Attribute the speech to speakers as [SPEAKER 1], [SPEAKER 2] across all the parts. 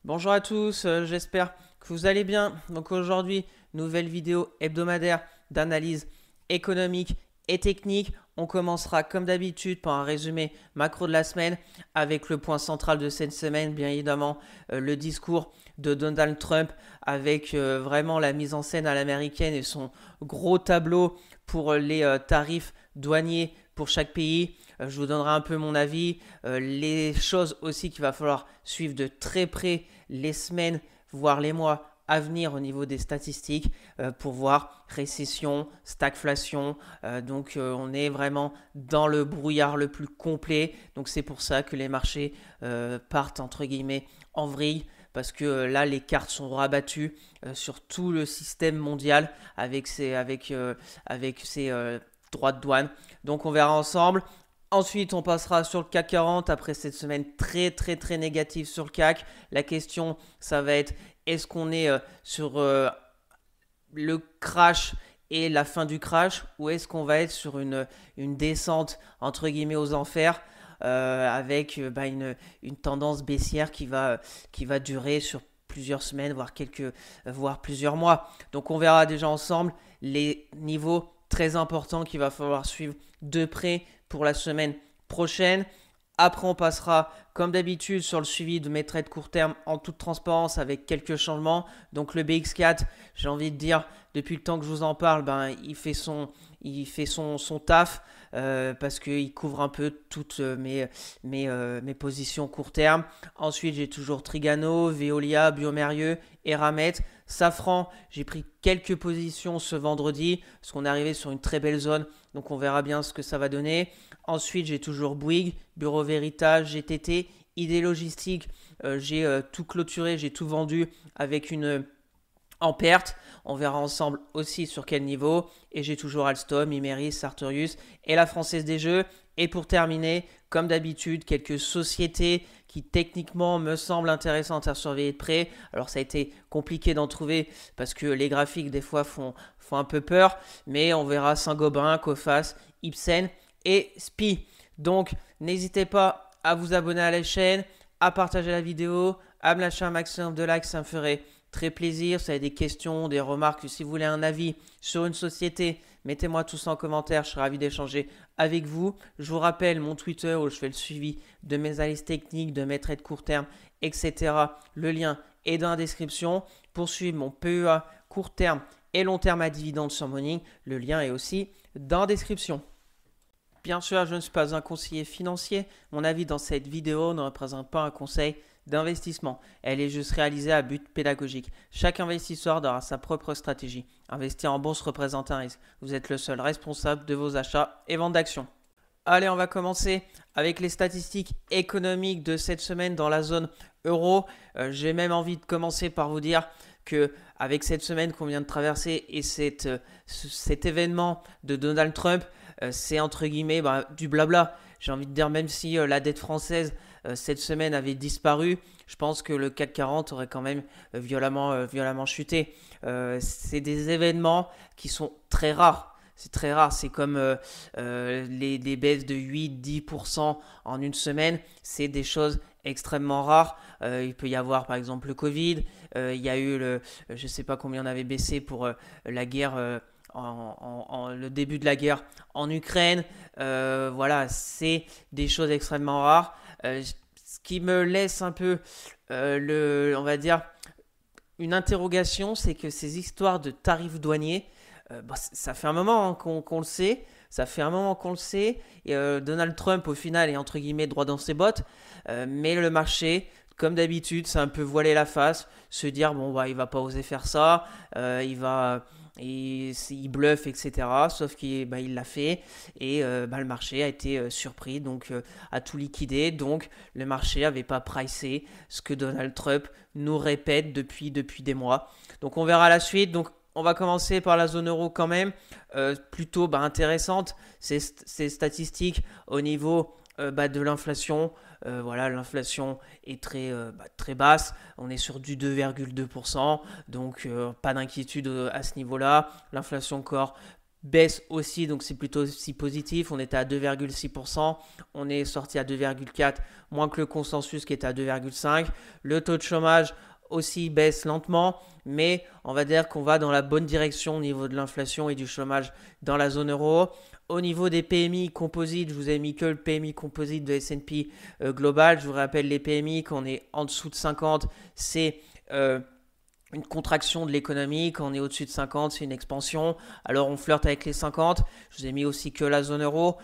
[SPEAKER 1] Bonjour à tous, j'espère que vous allez bien. Donc aujourd'hui, nouvelle vidéo hebdomadaire d'analyse économique et technique. On commencera comme d'habitude par un résumé macro de la semaine avec le point central de cette semaine, bien évidemment le discours de Donald Trump avec vraiment la mise en scène à l'américaine et son gros tableau pour les tarifs douaniers pour chaque pays. Je vous donnerai un peu mon avis, les choses aussi qu'il va falloir suivre de très près les semaines, voire les mois à venir au niveau des statistiques pour voir récession, stagflation. On est vraiment dans le brouillard le plus complet. Donc c'est pour ça que les marchés partent entre guillemets en vrille. Parce que là, les cartes sont rabattues sur tout le système mondial avec ses droits de douane. Donc on verra ensemble. Ensuite, on passera sur le CAC 40 après cette semaine très très très négative sur le CAC. La question, ça va être est-ce qu'on est sur le crash et la fin du crash ou est-ce qu'on va être sur une descente entre guillemets aux enfers avec une tendance baissière qui va durer sur plusieurs semaines, voire plusieurs mois. Donc on verra déjà ensemble les niveaux très importants qu'il va falloir suivre de près pour la semaine prochaine. Après, on passera, comme d'habitude, sur le suivi de mes trades court terme en toute transparence avec quelques changements. Donc, le BX4, j'ai envie de dire, depuis le temps que je vous en parle, il fait son taf parce qu'il couvre un peu toutes mes positions court terme. Ensuite, j'ai toujours Trigano, Veolia, Biomérieux, Eramet. Safran, j'ai pris quelques positions ce vendredi parce qu'on est arrivé sur une très belle zone. Donc, on verra bien ce que ça va donner. Ensuite, j'ai toujours Bouygues, Bureau Veritas, GTT, ID Logistique. J'ai tout clôturé, j'ai tout vendu avec une en perte. On verra ensemble aussi sur quel niveau. Et j'ai toujours Alstom, Imerys, Sartorius et la Française des Jeux. Et pour terminer, comme d'habitude, quelques sociétés qui techniquement me semblent intéressantes à surveiller de près. Alors ça a été compliqué d'en trouver parce que les graphiques des fois font un peu peur. Mais on verra Saint-Gobain, Coface, Ipsen et SPI. Donc n'hésitez pas à vous abonner à la chaîne, à partager la vidéo, à me lâcher un maximum de likes, ça me ferait très plaisir. Si vous avez des questions, des remarques, si vous voulez un avis sur une société, mettez-moi tout ça en commentaire, je serai ravi d'échanger avec vous. Je vous rappelle mon Twitter où je fais le suivi de mes analyses techniques, de mes trades court terme, etc. Le lien est dans la description. Pour suivre mon PEA court terme et long terme à dividende sur Morning, le lien est aussi dans la description. Bien sûr, je ne suis pas un conseiller financier. Mon avis dans cette vidéo ne représente pas un conseil d'investissement. Elle est juste réalisée à but pédagogique. Chaque investisseur aura sa propre stratégie. Investir en bourse représente un risque. Vous êtes le seul responsable de vos achats et ventes d'actions. Allez, on va commencer avec les statistiques économiques de cette semaine dans la zone euro. J'ai même envie de commencer par vous dire que avec cette semaine qu'on vient de traverser et cet événement de Donald Trump, c'est entre guillemets du blabla. J'ai envie de dire, même si la dette française cette semaine avait disparu, je pense que le CAC 40 aurait quand même violemment chuté. C'est des événements qui sont très rares. C'est très rare, c'est comme les baisses de 8-10% en une semaine, c'est des choses extrêmement rares. Il peut y avoir par exemple le Covid, il y a eu je ne sais pas combien on avait baissé pour la guerre, le début de la guerre en Ukraine. Voilà, c'est des choses extrêmement rares. Ce qui me laisse un peu, on va dire, une interrogation, c'est que ces histoires de tarifs douaniers, ça fait un moment qu'on le sait. Ça fait un moment qu'on le sait. Et, Donald Trump, au final, est entre guillemets droit dans ses bottes. Mais le marché, comme d'habitude, c'est un peu voiler la face. Se dire, bon, il va pas oser faire ça. Il bluffe, etc. Sauf qu'il l'a fait. Et le marché a été surpris, donc a tout liquidé. Donc le marché n'avait pas pricé ce que Donald Trump nous répète depuis des mois. Donc on verra la suite. Donc on va commencer par la zone euro quand même, plutôt intéressante, ces statistiques au niveau de l'inflation. Voilà, l'inflation est très basse, on est sur du 2,2%, donc pas d'inquiétude à ce niveau-là. L'inflation corps baisse aussi, donc c'est plutôt aussi positif. On était à 2,6%, on est sorti à 2,4%, moins que le consensus qui était à 2,5%. Le taux de chômage aussi baisse lentement, mais on va dire qu'on va dans la bonne direction au niveau de l'inflation et du chômage dans la zone euro. Au niveau des PMI composites, je vous ai mis que le PMI composite de S&P Global. Je vous rappelle les PMI, quand on est en dessous de 50, c'est une contraction de l'économie. Quand on est au-dessus de 50, c'est une expansion. Alors on flirte avec les 50. Je vous ai mis aussi que la zone euro.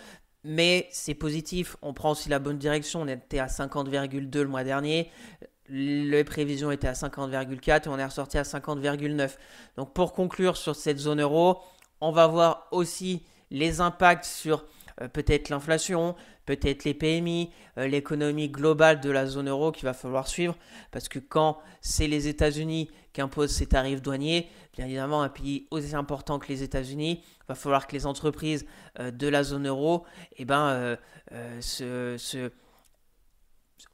[SPEAKER 1] Mais c'est positif, on prend aussi la bonne direction. On était à 50,2 le mois dernier. Les prévisions étaient à 50,4 et on est ressorti à 50,9. Donc pour conclure sur cette zone euro, on va voir aussi les impacts sur peut-être l'inflation, peut-être les PMI, l'économie globale de la zone euro qu'il va falloir suivre. Parce que quand c'est les États-Unis qui imposent ces tarifs douaniers, bien évidemment un pays aussi important que les États-Unis, il va falloir que les entreprises de la zone euro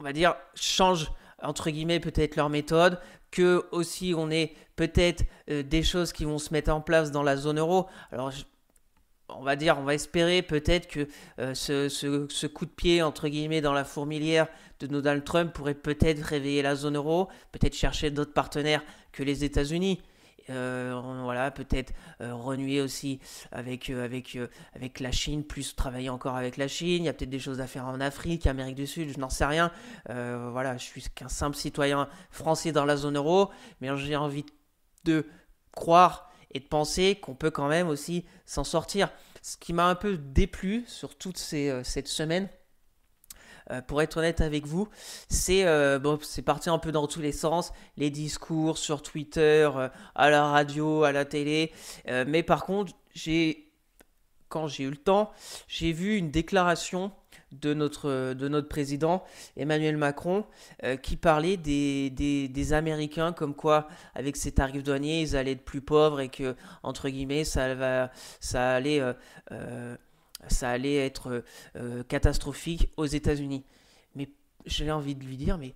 [SPEAKER 1] on va dire, changent entre guillemets peut-être leur méthode, que aussi on ait peut-être des choses qui vont se mettre en place dans la zone euro. Alors on va espérer peut-être que ce coup de pied entre guillemets dans la fourmilière de Donald Trump pourrait peut-être réveiller la zone euro, peut-être chercher d'autres partenaires que les États-Unis. Voilà, peut-être renouer aussi avec la Chine, plus travailler encore avec la Chine. Il y a peut-être des choses à faire en Afrique, Amérique du Sud, je n'en sais rien. Voilà, je suis qu'un simple citoyen français dans la zone euro, mais j'ai envie de croire et de penser qu'on peut quand même aussi s'en sortir. Ce qui m'a un peu déplu sur toute cette semaine, pour être honnête avec vous, c'est parti un peu dans tous les sens, les discours sur Twitter, à la radio, à la télé. Mais par contre, quand j'ai eu le temps, j'ai vu une déclaration de notre président Emmanuel Macron qui parlait des Américains comme quoi avec ces tarifs douaniers ils allaient être plus pauvres et que entre guillemets ça allait être catastrophique aux États-Unis. Mais j'ai envie de lui dire, mais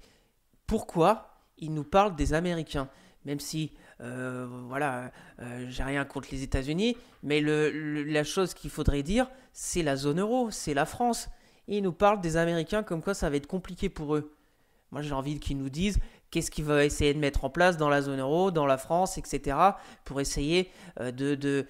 [SPEAKER 1] pourquoi il nous parle des Américains? Même si, j'ai rien contre les États-Unis, mais la chose qu'il faudrait dire, c'est la zone euro, c'est la France. Et il nous parle des Américains comme quoi ça va être compliqué pour eux. Moi, j'ai envie qu'ils nous disent qu'est-ce qu'ils veulent essayer de mettre en place dans la zone euro, dans la France, etc. pour essayer de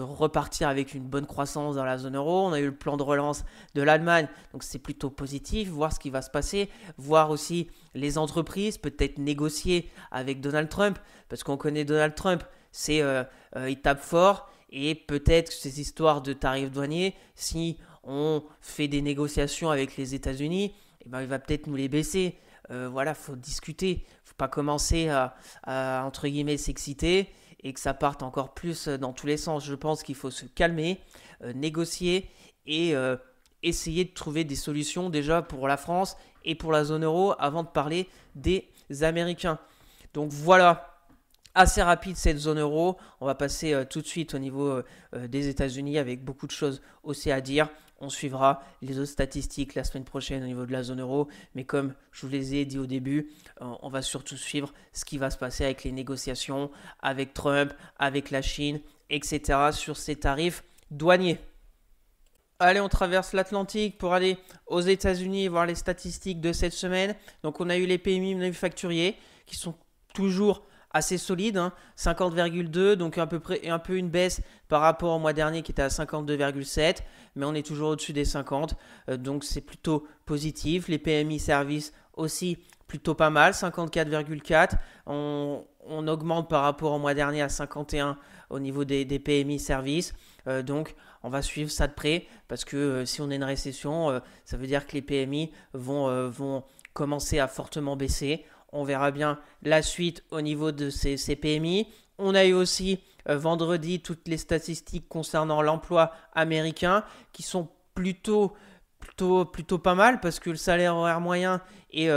[SPEAKER 1] repartir avec une bonne croissance dans la zone euro. On a eu le plan de relance de l'Allemagne, donc c'est plutôt positif, voir ce qui va se passer, voir aussi les entreprises, peut-être négocier avec Donald Trump, parce qu'on connaît Donald Trump, il tape fort, et peut-être ces histoires de tarifs douaniers, si on fait des négociations avec les États-Unis, eh ben, il va peut-être nous les baisser. Faut discuter. Faut pas commencer à entre guillemets s'exciter et que ça parte encore plus dans tous les sens. Je pense qu'il faut se calmer, négocier et essayer de trouver des solutions déjà pour la France et pour la zone euro avant de parler des Américains. Donc voilà. Assez rapide cette zone euro. On va passer tout de suite au niveau des États-Unis avec beaucoup de choses aussi à dire. On suivra les autres statistiques la semaine prochaine au niveau de la zone euro. Mais comme je vous les ai dit au début, on va surtout suivre ce qui va se passer avec les négociations, avec Trump, avec la Chine, etc. sur ces tarifs douaniers. Allez, on traverse l'Atlantique pour aller aux États-Unis et voir les statistiques de cette semaine. Donc on a eu les PMI manufacturiers qui sont toujours assez solide, 50,2, donc un peu une baisse par rapport au mois dernier qui était à 52,7, mais on est toujours au-dessus des 50, donc c'est plutôt positif. Les PMI services aussi plutôt pas mal, 54,4, on augmente par rapport au mois dernier à 51 au niveau des PMI services, donc on va suivre ça de près, parce que si on a une récession, ça veut dire que les PMI vont commencer à fortement baisser. On verra bien la suite au niveau de ces PMI. On a eu aussi vendredi toutes les statistiques concernant l'emploi américain qui sont plutôt pas mal parce que le salaire horaire moyen est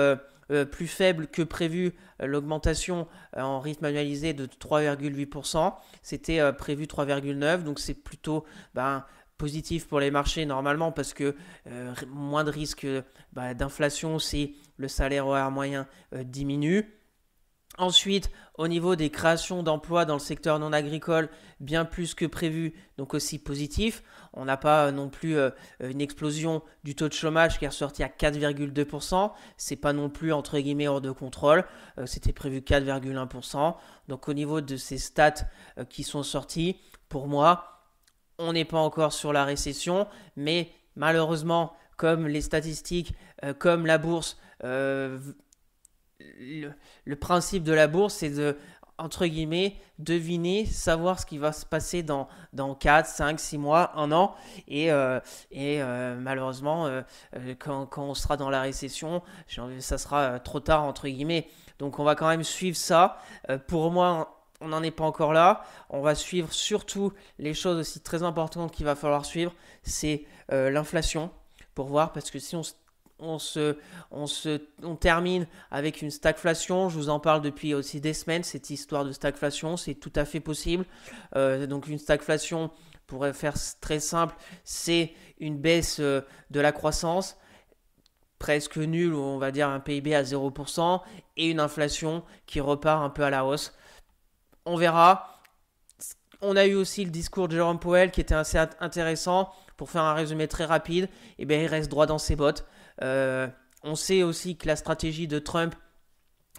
[SPEAKER 1] plus faible que prévu. L'augmentation en rythme annualisé de 3,8%. C'était prévu 3,9%. Donc c'est plutôt positif pour les marchés normalement parce que moins de risque d'inflation si le salaire horaire moyen diminue. Ensuite, au niveau des créations d'emplois dans le secteur non agricole, bien plus que prévu, donc aussi positif. On n'a pas non plus une explosion du taux de chômage qui est ressorti à 4,2%. C'est pas non plus entre guillemets hors de contrôle. C'était prévu 4,1%. Donc au niveau de ces stats qui sont sortis, pour moi, on n'est pas encore sur la récession, mais malheureusement, comme les statistiques, comme la bourse, le principe de la bourse, c'est de, entre guillemets, deviner, savoir ce qui va se passer dans 4, 5, 6 mois, un an. Malheureusement, quand on sera dans la récession, ça sera trop tard, entre guillemets. Donc on va quand même suivre ça. Pour moi, on n'en est pas encore là. On va suivre surtout les choses aussi très importantes qu'il va falloir suivre, c'est l'inflation, pour voir, parce que si on termine avec une stagflation. Je vous en parle depuis aussi des semaines, cette histoire de stagflation, c'est tout à fait possible. Donc une stagflation, pour faire très simple, c'est une baisse de la croissance, presque nulle, on va dire un PIB à 0%, et une inflation qui repart un peu à la hausse. On verra. On a eu aussi le discours de Jérôme Powell qui était assez intéressant. Pour faire un résumé très rapide, eh bien, il reste droit dans ses bottes. On sait aussi que la stratégie de Trump,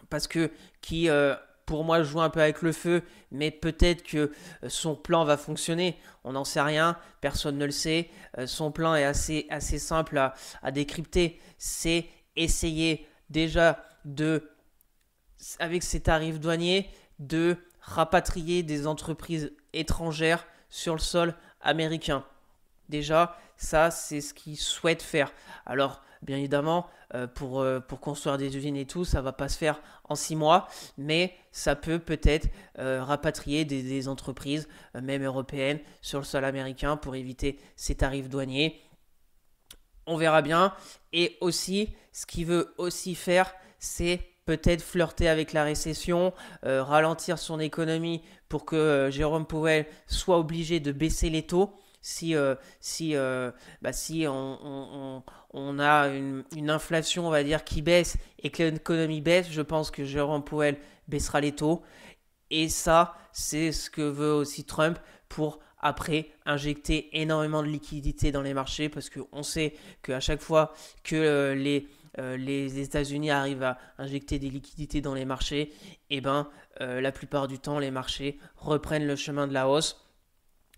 [SPEAKER 1] parce que qui pour moi joue un peu avec le feu, mais peut-être que son plan va fonctionner, on n'en sait rien, personne ne le sait. Son plan est assez simple à décrypter, c'est essayer déjà avec ses tarifs douaniers, de rapatrier des entreprises étrangères sur le sol américain. Déjà, ça, c'est ce qu'ils souhaitent faire. Alors, bien évidemment, pour construire des usines et tout, ça ne va pas se faire en 6 mois, mais ça peut-être rapatrier des entreprises, même européennes, sur le sol américain pour éviter ces tarifs douaniers. On verra bien. Et aussi, ce qu'il veut aussi faire, c'est peut-être flirter avec la récession, ralentir son économie pour que Jérôme Powell soit obligé de baisser les taux. Si on a une inflation, on va dire, qui baisse et que l'économie baisse, je pense que Jérôme Powell baissera les taux. Et ça, c'est ce que veut aussi Trump pour après injecter énormément de liquidités dans les marchés, parce qu'on sait qu'à chaque fois que les États-Unis arrivent à injecter des liquidités dans les marchés, et la plupart du temps, les marchés reprennent le chemin de la hausse.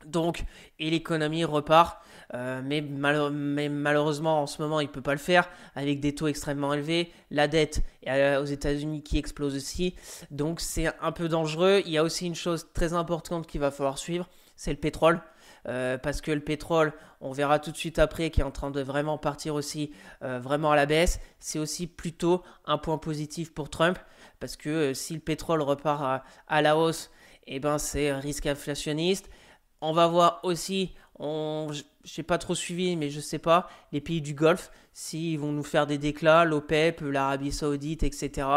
[SPEAKER 1] Donc, et l'économie repart, mais malheureusement en ce moment il ne peut pas le faire avec des taux extrêmement élevés, la dette aux États-Unis qui explose aussi, donc c'est un peu dangereux. Il y a aussi une chose très importante qu'il va falloir suivre, c'est le pétrole. Parce que le pétrole, on verra tout de suite après, qui est en train de vraiment partir aussi vraiment à la baisse, c'est aussi plutôt un point positif pour Trump, parce que si le pétrole repart à la hausse, c'est un risque inflationniste. On va voir aussi, je n'ai pas trop suivi, mais je ne sais pas, les pays du Golfe, s'ils vont nous faire des déclats, l'OPEP, l'Arabie Saoudite, etc.,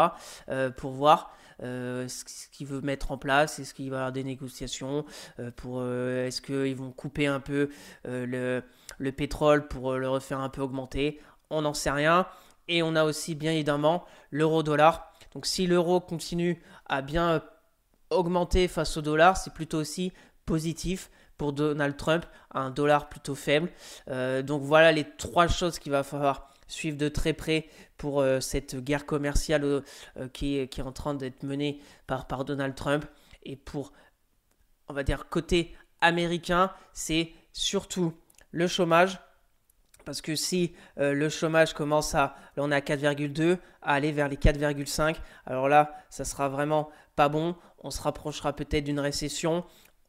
[SPEAKER 1] pour voir ce qu'il veut mettre en place, est-ce qu'il va y avoir des négociations, est-ce qu'ils vont couper un peu le pétrole pour le refaire un peu augmenter, on n'en sait rien. Et on a aussi bien évidemment l'euro-dollar. Donc si l'euro continue à bien augmenter face au dollar, c'est plutôt aussi positif pour Donald Trump, un dollar plutôt faible. Donc voilà les trois choses qu'il va falloir suivre de très près pour cette guerre commerciale qui est en train d'être menée par Donald Trump. Et pour, on va dire, côté américain, c'est surtout le chômage. Parce que si le chômage commence là on est à 4,2, à aller vers les 4,5, alors là, ça sera vraiment pas bon. On se rapprochera peut-être d'une récession.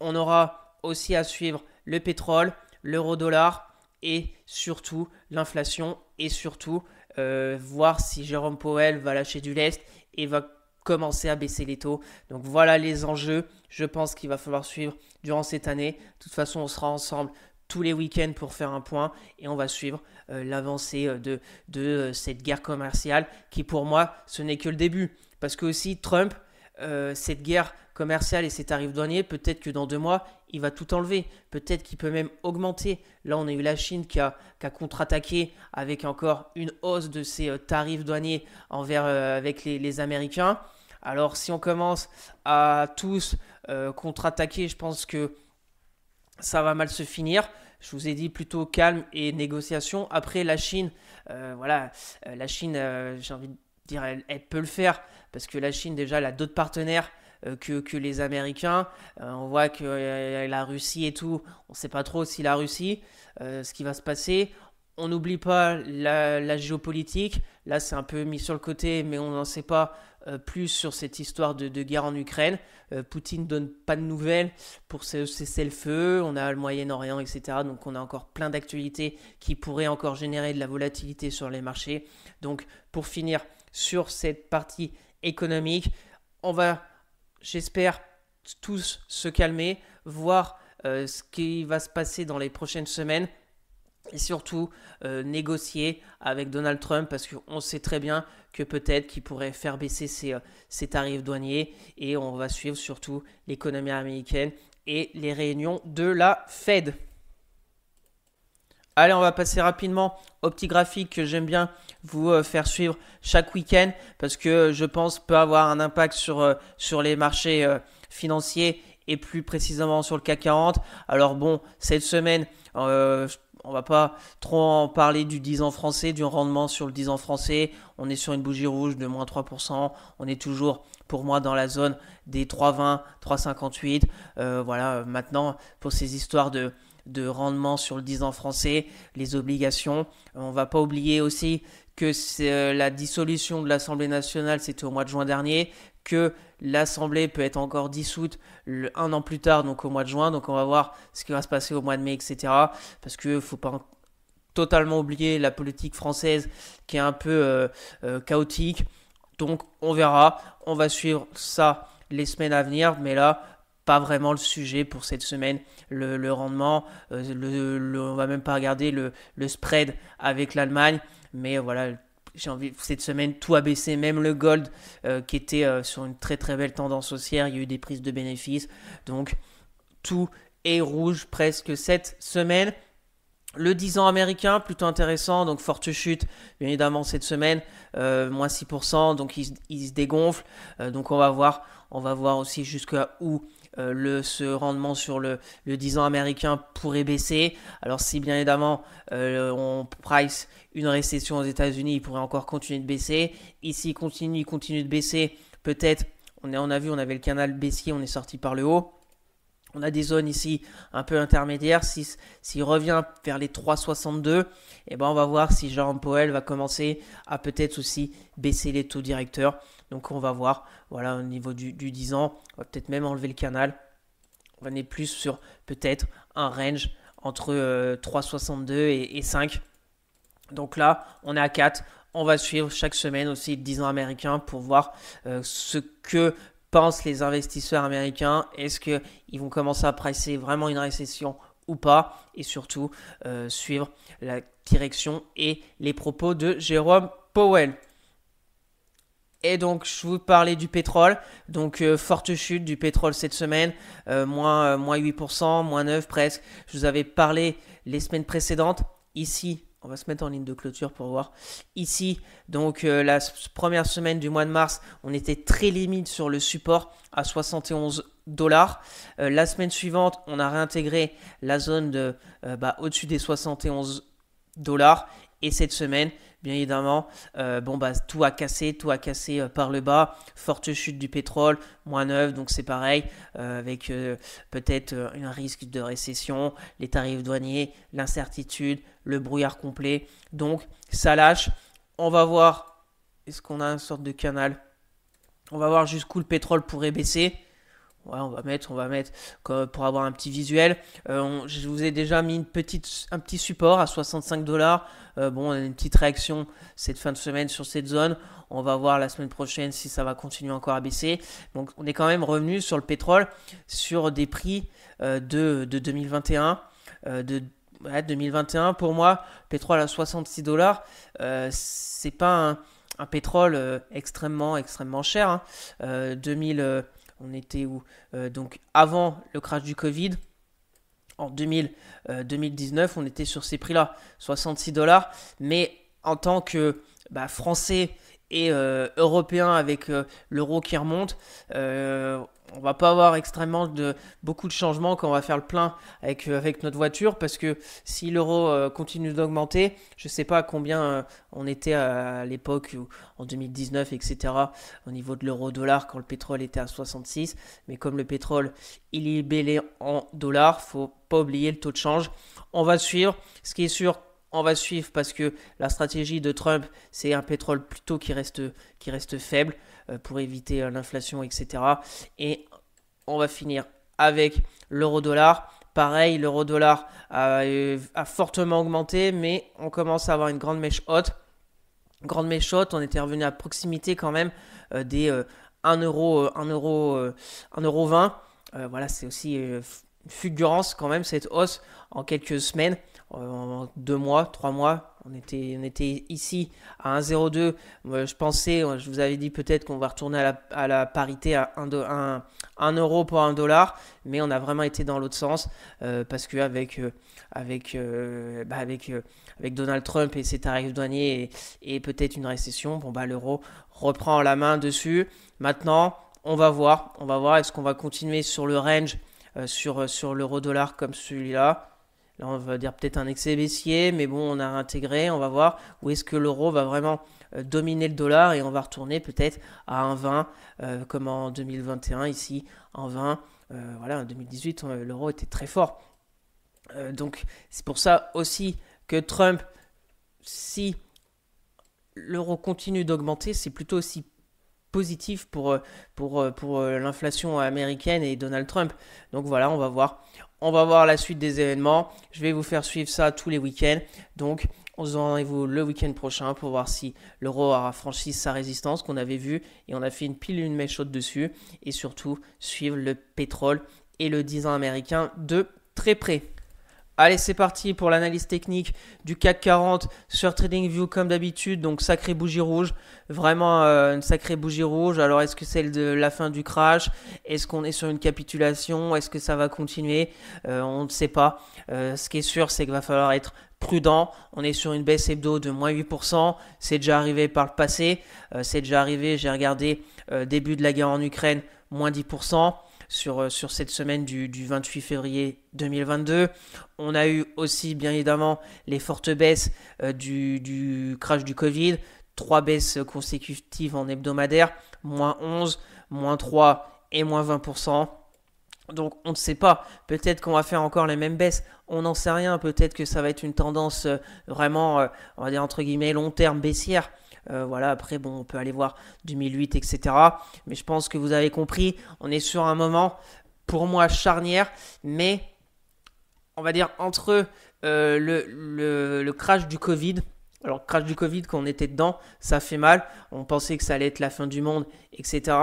[SPEAKER 1] On aura aussi à suivre le pétrole, l'euro-dollar et surtout l'inflation et surtout voir si Jérôme Powell va lâcher du lest et va commencer à baisser les taux. Donc voilà les enjeux, je pense qu'il va falloir suivre durant cette année. De toute façon, on sera ensemble tous les week-ends pour faire un point et on va suivre l'avancée de cette guerre commerciale qui pour moi ce n'est que le début. Parce que aussi Trump, cette guerre commerciale et ces tarifs douaniers, peut-être que dans 2 mois, il va tout enlever. Peut-être qu'il peut même augmenter. Là, on a eu la Chine qui a contre-attaqué avec encore une hausse de ses tarifs douaniers avec les Américains. Alors si on commence à tous contre-attaquer, je pense que ça va mal se finir. Je vous ai dit plutôt calme et négociation. Après, la Chine, voilà, la Chine, j'ai envie de dire, elle peut le faire parce que la Chine, déjà, elle a d'autres partenaires que les Américains. On voit que la Russie et tout, on ne sait pas trop si la Russie, ce qui va se passer. On n'oublie pas la géopolitique. Là, c'est un peu mis sur le côté, mais on n'en sait pas plus sur cette histoire de guerre en Ukraine. Poutine ne donne pas de nouvelles pour cesser le feu. On a le Moyen-Orient, etc. Donc, on a encore plein d'actualités qui pourraient encore générer de la volatilité sur les marchés. Donc, pour finir sur cette partie économique, on va, j'espère, tous se calmer, voir ce qui va se passer dans les prochaines semaines et surtout négocier avec Donald Trump parce qu'on sait très bien que peut-être qu'il pourrait faire baisser ses tarifs douaniers et on va suivre surtout l'économie américaine et les réunions de la Fed. Allez, on va passer rapidement au petit graphique que j'aime bien vous faire suivre chaque week-end parce que je pense peut avoir un impact sur les marchés financiers et plus précisément sur le CAC 40. Alors bon, cette semaine, on va pas trop en parler du 10 ans français, du rendement sur le 10 ans français. On est sur une bougie rouge de moins 3%. On est toujours, pour moi, dans la zone des 3,20, 3,58. Voilà, maintenant, pour ces histoires de rendement sur le 10 ans français, les obligations. On ne va pas oublier aussi que la dissolution de l'Assemblée nationale, c'était au mois de juin dernier, que l'Assemblée peut être encore dissoute un an plus tard, donc au mois de juin. Donc on va voir ce qui va se passer au mois de mai, etc. Parce qu'il ne faut pas totalement oublier la politique française qui est un peu chaotique. Donc on verra, on va suivre ça les semaines à venir, mais là, pas vraiment le sujet pour cette semaine. Le rendement, on va même pas regarder le spread avec l'Allemagne, mais voilà, j'ai envie, cette semaine, tout a baissé, même le gold qui était sur une très très belle tendance haussière, il y a eu des prises de bénéfices, donc tout est rouge presque cette semaine. Le 10 ans américain, plutôt intéressant, donc forte chute, bien évidemment cette semaine, moins 6%, donc il se dégonfle, donc on va voir aussi jusqu'à où ce rendement sur le 10 ans américain pourrait baisser. Alors si bien évidemment on price une récession aux États-Unis, il pourrait encore continuer de baisser. Ici il continue de baisser, peut-être, on a vu, on avait le canal baissier, on est sorti par le haut. On a des zones ici un peu intermédiaires. S'il revient vers les 3,62, eh ben on va voir si Jérôme Powell va commencer à peut-être aussi baisser les taux directeurs. Donc on va voir, voilà, au niveau du 10 ans, on va peut-être même enlever le canal. On va être plus sur peut-être un range entre 3,62 et 5. Donc là, on est à 4. On va suivre chaque semaine aussi le 10 ans américain pour voir ce que pensent les investisseurs américains. Est-ce qu'ils vont commencer à pricer vraiment une récession ou pas? Et surtout, suivre la direction et les propos de Jérôme Powell. Et donc, je vous parlais du pétrole. Donc, forte chute du pétrole cette semaine, moins 8%, moins 9% presque. Je vous avais parlé les semaines précédentes. Ici, on va se mettre en ligne de clôture pour voir. Ici, donc la première semaine du mois de mars, on était très limite sur le support à 71 $. La semaine suivante, on a réintégré la zone de au-dessus des 71 $. Et cette semaine, bien évidemment, tout a cassé par le bas. Forte chute du pétrole, moins 9, donc c'est pareil, avec peut-être un risque de récession, les tarifs douaniers, l'incertitude, le brouillard complet. Donc ça lâche. On va voir, est-ce qu'on a une sorte de canal? On va voir jusqu'où le pétrole pourrait baisser. Ouais, on va mettre pour avoir un petit visuel. Je vous ai déjà mis un petit support à 65 $. On a une petite réaction cette fin de semaine sur cette zone. On va voir la semaine prochaine si ça va continuer encore à baisser. Donc on est quand même revenu sur le pétrole sur des prix de 2021. 2021 pour moi, pétrole à 66 $. C'est pas un pétrole extrêmement cher. Hein. On était où donc avant le crash du Covid, en 2019, on était sur ces prix-là, 66 $. Mais en tant que Français et européen avec l'euro qui remonte, on va pas avoir extrêmement beaucoup de changements quand on va faire le plein avec notre voiture parce que si l'euro continue d'augmenter, je sais pas à combien on était à l'époque en 2019, etc. au niveau de l'euro-dollar quand le pétrole était à 66, mais comme le pétrole il est libellé en dollars, faut pas oublier le taux de change. On va suivre, ce qui est sûr. On va suivre parce que la stratégie de Trump, c'est un pétrole plutôt qui reste faible pour éviter l'inflation, etc. Et on va finir avec l'euro-dollar. Pareil, l'euro-dollar a fortement augmenté, mais on commence à avoir une grande mèche haute. Grande mèche haute, on était revenu à proximité quand même des 1 euro, 1 euro 20. Voilà, c'est aussi une fulgurance quand même cette hausse en quelques semaines. En 2 mois, 3 mois, on était ici à 1,02. Je pensais, je vous avais dit peut-être qu'on va retourner à la parité à 1 euro pour 1 dollar, mais on a vraiment été dans l'autre sens parce qu'avec avec Donald Trump et ses tarifs douaniers et peut-être une récession, bon bah l'euro reprend la main dessus. Maintenant, on va voir est-ce qu'on va continuer sur le range sur l'euro-dollar comme celui-là. Là, on va dire peut-être un excès baissier, mais bon, on a intégré, on va voir où est-ce que l'euro va vraiment dominer le dollar et on va retourner peut-être à 1,20 comme en 2021 ici, en 20. Voilà, en 2018, l'euro était très fort. Donc, c'est pour ça aussi que Trump, si l'euro continue d'augmenter, c'est plutôt aussi positif pour l'inflation américaine et Donald Trump. Donc voilà, on va voir. On va voir la suite des événements. Je vais vous faire suivre ça tous les week-ends. Donc, on se donne rendez-vous le week-end prochain pour voir si l'euro aura franchi sa résistance qu'on avait vu. Et on a fait une pile une mèche chaude dessus. Et surtout, suivre le pétrole et le 10 ans américain de très près. Allez, c'est parti pour l'analyse technique du CAC 40 sur TradingView comme d'habitude. Donc, sacrée bougie rouge. Vraiment une sacrée bougie rouge. Alors, est-ce que c'est de la fin du crash? Est-ce qu'on est sur une capitulation? Est-ce que ça va continuer? On ne sait pas. Ce qui est sûr, c'est qu'il va falloir être prudent. On est sur une baisse hebdo de moins 8%. C'est déjà arrivé par le passé. C'est déjà arrivé, j'ai regardé début de la guerre en Ukraine, moins 10%. Sur cette semaine du 28 février 2022. On a eu aussi bien évidemment les fortes baisses du crash du Covid, 3 baisses consécutives en hebdomadaire, moins 11, moins 3 et moins 20%. Donc on ne sait pas, peut-être qu'on va faire encore les mêmes baisses, on n'en sait rien, peut-être que ça va être une tendance vraiment, on va dire entre guillemets, long terme baissière. Voilà, après, bon, on peut aller voir 2008, etc. Mais je pense que vous avez compris, on est sur un moment, pour moi, charnière, mais on va dire entre le crash du Covid. Alors, crash du Covid, quand on était dedans, ça fait mal. On pensait que ça allait être la fin du monde, etc.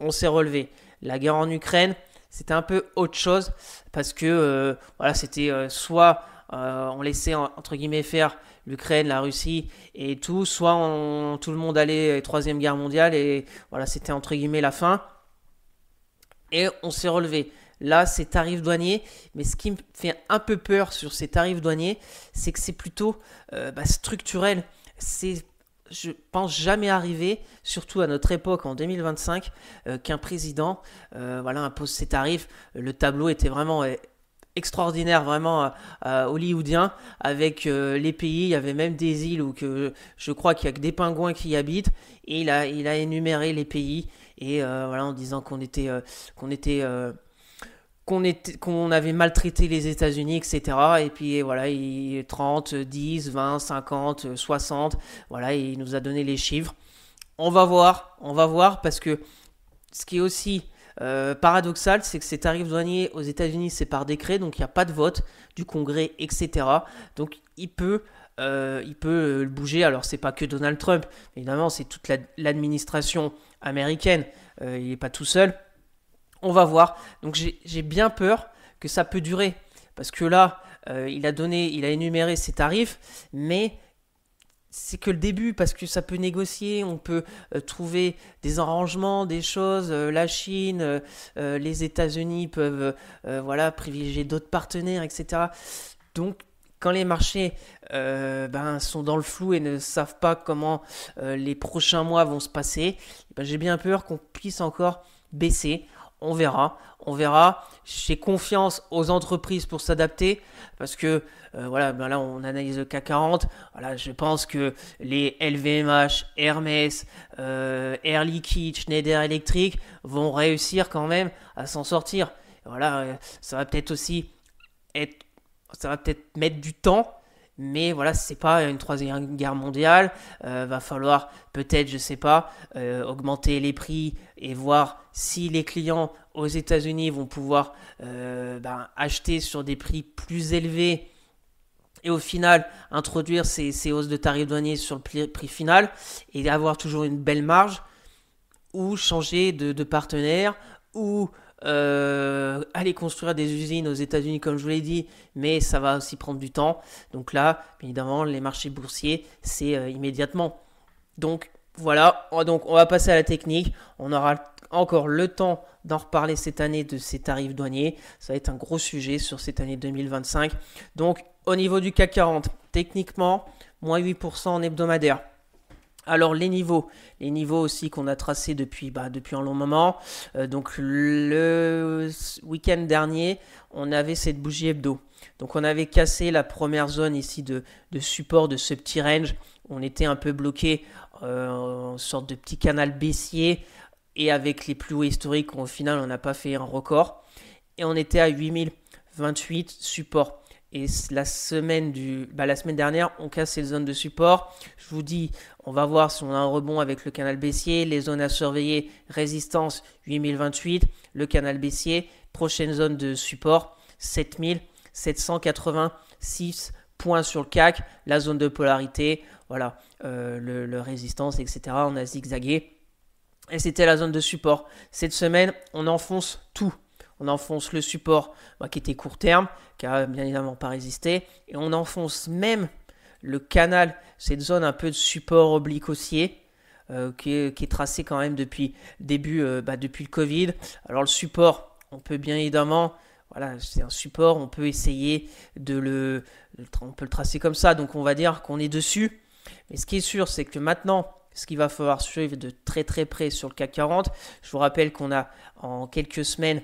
[SPEAKER 1] On s'est relevé. La guerre en Ukraine, c'était un peu autre chose parce que voilà, c'était soit on laissait entre guillemets faire l'Ukraine, la Russie et tout, soit tout le monde allait Troisième Guerre mondiale et voilà, c'était entre guillemets la fin. Et on s'est relevé. Là, ces tarifs douaniers, mais ce qui me fait un peu peur sur ces tarifs douaniers, c'est que c'est plutôt structurel. C'est, je pense, jamais arrivé, surtout à notre époque en 2025, qu'un président impose ses tarifs. Le tableau était vraiment extraordinaire, vraiment hollywoodien, avec les pays. Il y avait même des îles où je crois qu'il n'y a que des pingouins qui y habitent. Et il a énuméré les pays et en disant qu'on avait maltraité les États-Unis, etc. Et puis voilà, 30, 10, 20, 50, 60, voilà, il nous a donné les chiffres. On va voir parce que ce qui est aussi paradoxal, c'est que ces tarifs douaniers aux États-Unis, c'est par décret, donc il n'y a pas de vote du Congrès, etc. Donc il peut bouger. Alors c'est pas que Donald Trump, évidemment, c'est toute l'administration américaine. Il n'est pas tout seul. On va voir. Donc j'ai bien peur que ça peut durer. Parce que là, il a énuméré ses tarifs, mais c'est que le début, parce que ça peut négocier, on peut trouver des arrangements, des choses. La Chine, les États-Unis peuvent privilégier d'autres partenaires, etc. Donc quand les marchés sont dans le flou et ne savent pas comment les prochains mois vont se passer, j'ai bien peur qu'on puisse encore baisser. On verra, on verra. J'ai confiance aux entreprises pour s'adapter parce que là on analyse le CAC 40. Voilà, je pense que les LVMH, Hermès, Air Liquide, Schneider Electric vont réussir quand même à s'en sortir. Voilà, ça va peut-être aussi être, ça va peut-être mettre du temps. Mais voilà, c'est pas une troisième guerre mondiale. Va falloir peut-être, je sais pas, augmenter les prix et voir si les clients aux États-Unis vont pouvoir acheter sur des prix plus élevés et au final introduire ces hausses de tarifs douaniers sur le prix final et avoir toujours une belle marge ou changer de partenaire ou aller construire des usines aux États-Unis comme je vous l'ai dit, mais ça va aussi prendre du temps. Donc là, évidemment, les marchés boursiers, c'est immédiatement. Donc voilà, on va passer à la technique. On aura encore le temps d'en reparler cette année de ces tarifs douaniers. Ça va être un gros sujet sur cette année 2025. Donc au niveau du CAC 40, techniquement, moins 8% en hebdomadaire. Alors les niveaux aussi qu'on a tracés depuis un long moment. Donc le week-end dernier, on avait cette bougie hebdo. Donc on avait cassé la première zone ici de support de ce petit range. On était un peu bloqué en sorte de petit canal baissier et avec les plus hauts historiques, au final on n'a pas fait un record. Et on était à 8028 support. Et la semaine dernière, on casse les zones de support. Je vous dis, on va voir si on a un rebond avec le canal baissier. Les zones à surveiller, résistance 8028, le canal baissier. Prochaine zone de support, 7786 points sur le CAC. La zone de polarité, voilà, le résistance, etc. On a zigzagué. Et c'était la zone de support. Cette semaine, on enfonce tout. On enfonce le support qui était court terme, qui a bien évidemment pas résisté. Et on enfonce même le canal, cette zone un peu de support oblique haussier, qui est tracé quand même depuis depuis le Covid. Alors le support, on peut bien évidemment, voilà, c'est un support, on peut essayer on peut le tracer comme ça. Donc on va dire qu'on est dessus. Mais ce qui est sûr, c'est que maintenant, ce qu'il va falloir suivre de très très près sur le CAC 40, je vous rappelle qu'on a en quelques semaines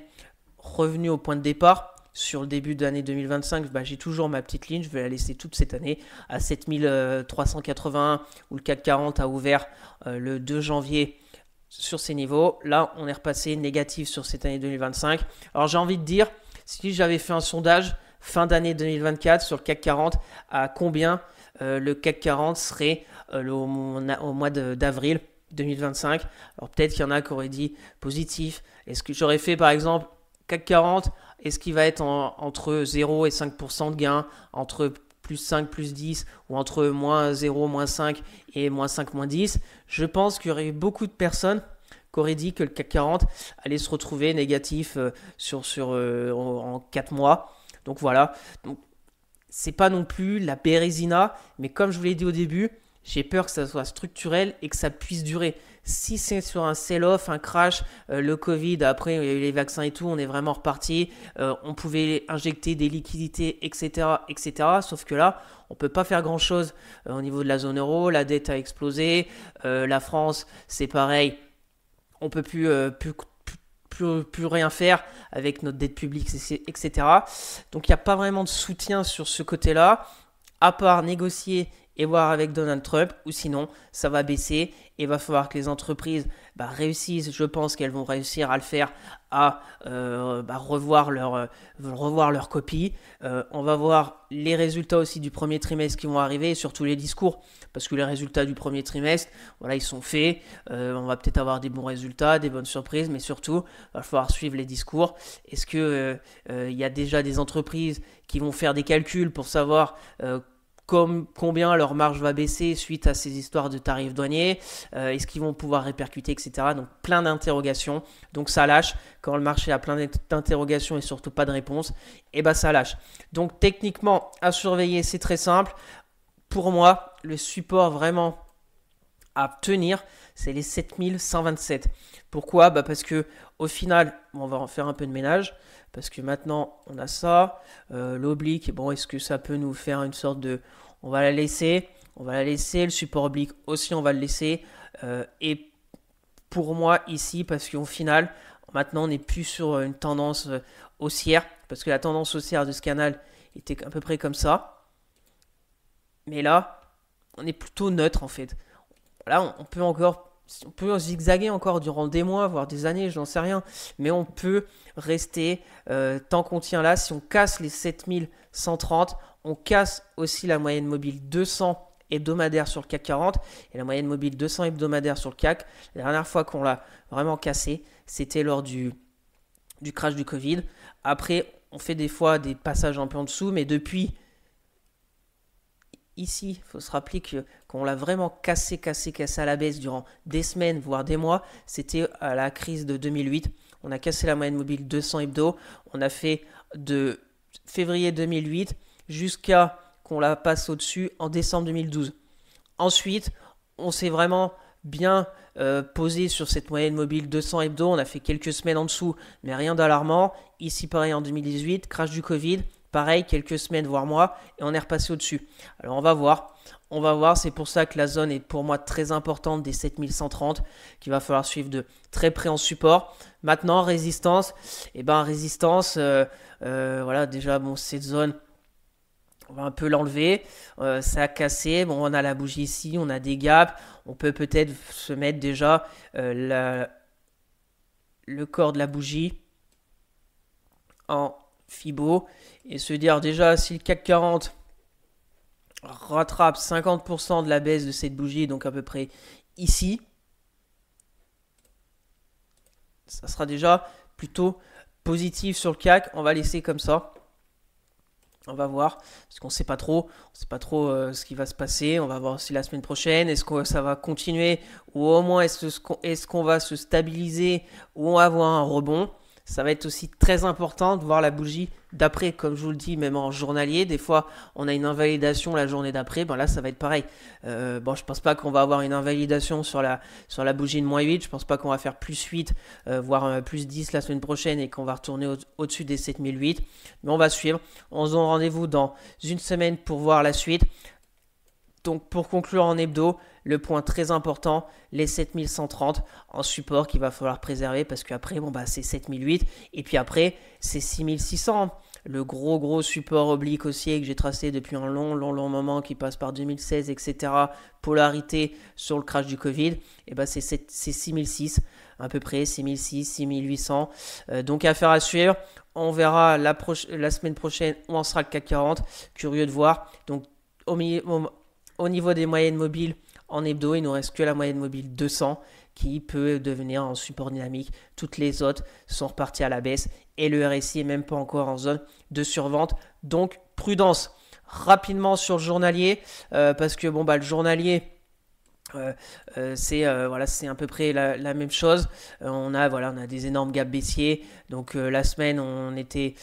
[SPEAKER 1] revenu au point de départ sur le début de l'année 2025. J'ai toujours ma petite ligne, je vais la laisser toute cette année à 7381 où le CAC 40 a ouvert le 2 janvier sur ces niveaux. Là, on est repassé négatif sur cette année 2025. Alors j'ai envie de dire, si j'avais fait un sondage fin d'année 2024 sur le CAC 40, à combien le CAC 40 serait au mois d'avril 2025. Alors peut-être qu'il y en a qui auraient dit positif. Est-ce que j'aurais fait par exemple CAC 40, est-ce qu'il va être entre 0 et 5% de gain, entre plus 5, plus 10, ou entre moins 0, moins 5 et moins 5, moins 10? Je pense qu'il y aurait eu beaucoup de personnes qui auraient dit que le CAC 40 allait se retrouver négatif en 4 mois. Donc voilà, c'est pas non plus la bérésina, mais comme je vous l'ai dit au début, j'ai peur que ça soit structurel et que ça puisse durer. Si c'est sur un sell-off, un crash, le Covid, après il y a eu les vaccins et tout, on est vraiment reparti. On pouvait injecter des liquidités, etc., etc. Sauf que là, on ne peut pas faire grand-chose au niveau de la zone euro. La dette a explosé. La France, c'est pareil. On ne peut plus rien faire avec notre dette publique, etc. Donc il n'y a pas vraiment de soutien sur ce côté-là, à part négocier et voir avec Donald Trump, ou sinon ça va baisser et il va falloir que les entreprises réussissent. Je pense qu'elles vont réussir à le faire, à revoir leur copie. On va voir les résultats aussi du premier trimestre qui vont arriver et surtout les discours, parce que les résultats du premier trimestre, voilà, ils sont faits. On va peut-être avoir des bons résultats, des bonnes surprises, mais surtout il va falloir suivre les discours. Est-ce que il y a déjà des entreprises qui vont faire des calculs pour savoir combien leur marge va baisser suite à ces histoires de tarifs douaniers, est-ce qu'ils vont pouvoir répercuter, etc. Donc plein d'interrogations, donc ça lâche. Quand le marché a plein d'interrogations et surtout pas de réponse, et ça lâche. Donc techniquement à surveiller, c'est très simple. Pour moi, le support vraiment à tenir, c'est les 7127. Pourquoi? Parce que au final, on va en faire un peu de ménage, parce que maintenant on a ça, l'oblique, bon, est-ce que ça peut nous faire une sorte de... On va la laisser, le support oblique aussi on va le laisser, et pour moi ici, parce qu'au final, maintenant on n'est plus sur une tendance haussière, parce que la tendance haussière de ce canal était à peu près comme ça, mais là, on est plutôt neutre en fait. Là, on peut zigzaguer encore durant des mois, voire des années, je n'en sais rien, mais on peut rester tant qu'on tient là. Si on casse les 7130, on casse aussi la moyenne mobile 200 hebdomadaire sur le CAC 40 et la moyenne mobile 200 hebdomadaire sur le CAC. La dernière fois qu'on l'a vraiment cassé, c'était lors du crash du Covid. Après, on fait des fois des passages un peu en dessous, mais depuis ici, il faut se rappeler qu'on l'a vraiment cassé à la baisse durant des semaines, voire des mois. C'était à la crise de 2008. On a cassé la moyenne mobile 200 hebdo. On a fait de février 2008 jusqu'à qu'on la passe au-dessus en décembre 2012. Ensuite, on s'est vraiment bien posé sur cette moyenne mobile 200 hebdo. On a fait quelques semaines en dessous, mais rien d'alarmant. Ici, pareil, en 2018, crash du Covid. Pareil, quelques semaines, voire mois, et on est repassé au-dessus. Alors, on va voir. On va voir. C'est pour ça que la zone est pour moi très importante des 7130, qu'il va falloir suivre de très près en support. Maintenant, résistance. Résistance, voilà, déjà, bon, cette zone, on va un peu l'enlever. Ça a cassé. Bon, on a la bougie ici, on a des gaps. On peut peut-être se mettre déjà le corps de la bougie en Fibo et se dire déjà si le CAC 40 rattrape 50% de la baisse de cette bougie, donc à peu près ici, ça sera déjà plutôt positif sur le CAC. On va laisser comme ça. On va voir, parce qu'on ne sait pas trop, ce qui va se passer. On va voir aussi la semaine prochaine, est-ce que ça va continuer, ou au moins est-ce qu'on va se stabiliser, ou on va avoir un rebond. Ça va être aussi très important de voir la bougie d'après, comme je vous le dis, même en journalier. Des fois, on a une invalidation la journée d'après. Là, ça va être pareil. Bon, je pense pas qu'on va avoir une invalidation sur la bougie de moins 8. Je pense pas qu'on va faire plus 8, voire plus 10 la semaine prochaine et qu'on va retourner au-dessus des 7008. Mais on va suivre. On se donne rendez-vous dans une semaine pour voir la suite. Donc, pour conclure en hebdo, le point très important, les 7130 en support qu'il va falloir préserver parce qu'après, c'est 7008 et puis après, c'est 6600. Le gros support oblique haussier que j'ai tracé depuis un long moment qui passe par 2016, etc. Polarité sur le crash du Covid, c'est 6006 à peu près, 6006, 6800. Donc, affaire à suivre. On verra la semaine prochaine où en sera le CAC 40. Curieux de voir. Donc, au niveau des moyennes mobiles, en hebdo, il ne nous reste que la moyenne mobile 200 qui peut devenir un support dynamique. Toutes les autres sont reparties à la baisse et le RSI n'est même pas encore en zone de survente. Donc, prudence. Rapidement sur le journalier, parce que le journalier, c'est à peu près la même chose. On a des énormes gaps baissiers. Donc la semaine on était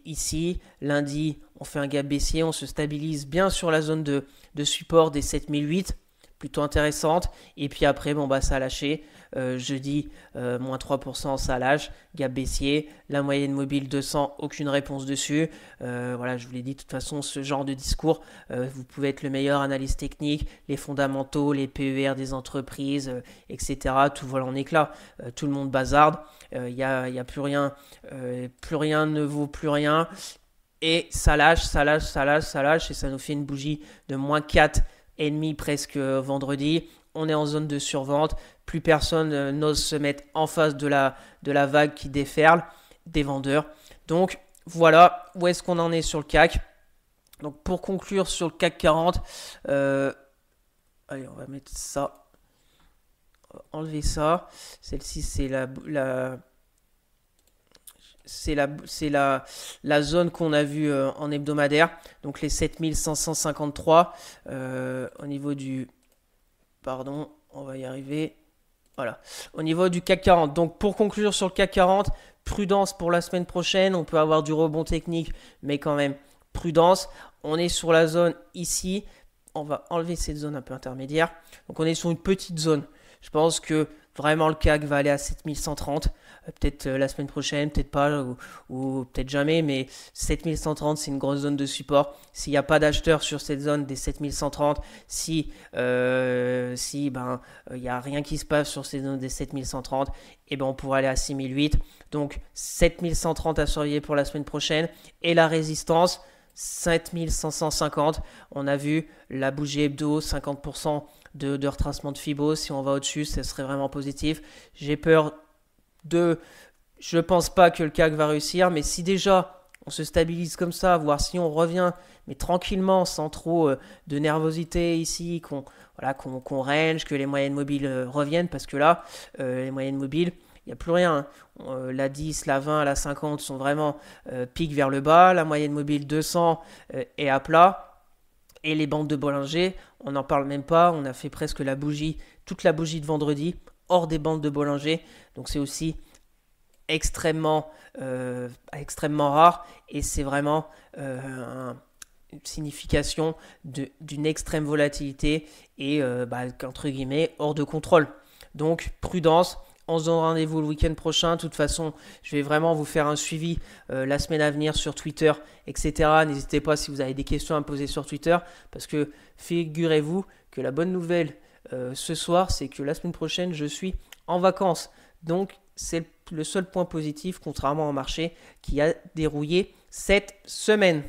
[SPEAKER 1] ici. Lundi on fait un gap baissier. On se stabilise bien sur la zone de support des 7008. Plutôt intéressante. Et puis après ça a lâché. Jeudi moins 3% ça lâche. Gap baissier. La moyenne mobile 200, aucune réponse dessus. Je vous l'ai dit, de toute façon ce genre de discours, vous pouvez être le meilleur analyste technique, les fondamentaux, les PER des entreprises, etc. Tout vole en éclats. Tout le monde bazarde. Il y a plus rien. Plus rien ne vaut plus rien. Et ça lâche. Et ça nous fait une bougie de moins 4,5 presque vendredi. On est en zone de survente. Plus personne n'ose se mettre en face de la vague qui déferle des vendeurs. Donc voilà où est-ce qu'on en est sur le CAC. Donc pour conclure sur le CAC 40, allez, on va mettre ça. On va enlever ça. Celle-ci, c'est la zone qu'on a vue en hebdomadaire. Donc les 7553 au niveau du... Pardon, on va y arriver. Voilà, au niveau du CAC 40. Donc pour conclure sur le CAC 40, prudence pour la semaine prochaine. On peut avoir du rebond technique, mais quand même prudence. On est sur la zone ici. On va enlever cette zone un peu intermédiaire. Donc on est sur une petite zone Je pense que vraiment le CAC va aller à 7130. Peut-être la semaine prochaine, peut-être pas, ou peut-être jamais, mais 7130, c'est une grosse zone de support. S'il n'y a pas d'acheteurs sur cette zone des 7130, si il n'y a rien qui se passe sur ces zones des 7130, et ben on pourrait aller à 6008. Donc 7130 à surveiller pour la semaine prochaine. Et la résistance, 7550. On a vu la bougie hebdo, 50% de retracement de Fibo. Si on va au-dessus, ce serait vraiment positif. J'ai peur je pense pas que le CAC va réussir, mais si déjà on se stabilise comme ça, voir si on revient, mais tranquillement, sans trop de nervosité ici, qu'on range, que les moyennes mobiles reviennent, parce que là, les moyennes mobiles, il n'y a plus rien. La 10, la 20, la 50 sont vraiment piquent vers le bas, la moyenne mobile 200 est à plat, et les bandes de Bollinger, on n'en parle même pas, on a fait presque toute la bougie de vendredi, hors des bandes de Bollinger, donc c'est aussi extrêmement rare, et c'est vraiment une signification d'une extrême volatilité et entre guillemets hors de contrôle. Donc prudence. On se donne rendez-vous le week-end prochain. De toute façon, je vais vraiment vous faire un suivi la semaine à venir sur Twitter, etc. N'hésitez pas si vous avez des questions à me poser sur Twitter, parce que figurez-vous que la bonne nouvelle ce soir, c'est que la semaine prochaine, je suis en vacances. Donc, c'est le seul point positif, contrairement au marché, qui a dérouillé cette semaine.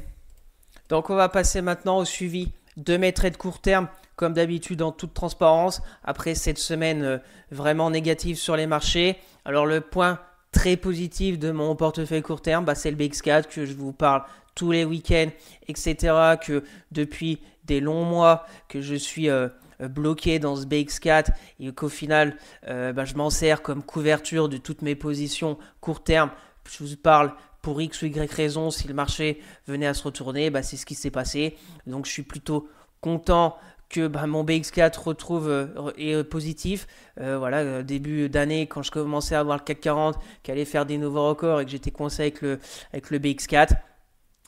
[SPEAKER 1] Donc, on va passer maintenant au suivi de mes trades court terme, comme d'habitude en toute transparence, après cette semaine vraiment négative sur les marchés. Alors, le point très positif de mon portefeuille court terme, c'est le BX4 que je vous parle tous les week-ends, etc. Que depuis des longs mois que je suis bloqué dans ce BX4 et qu'au final, je m'en sers comme couverture de toutes mes positions court terme. Je vous parle pour X ou Y raison, si le marché venait à se retourner, c'est ce qui s'est passé. Donc, je suis plutôt content que mon BX4 retrouve est positif. Début d'année, quand je commençais à voir le CAC 40 qui allait faire des nouveaux records et que j'étais coincé avec le BX4,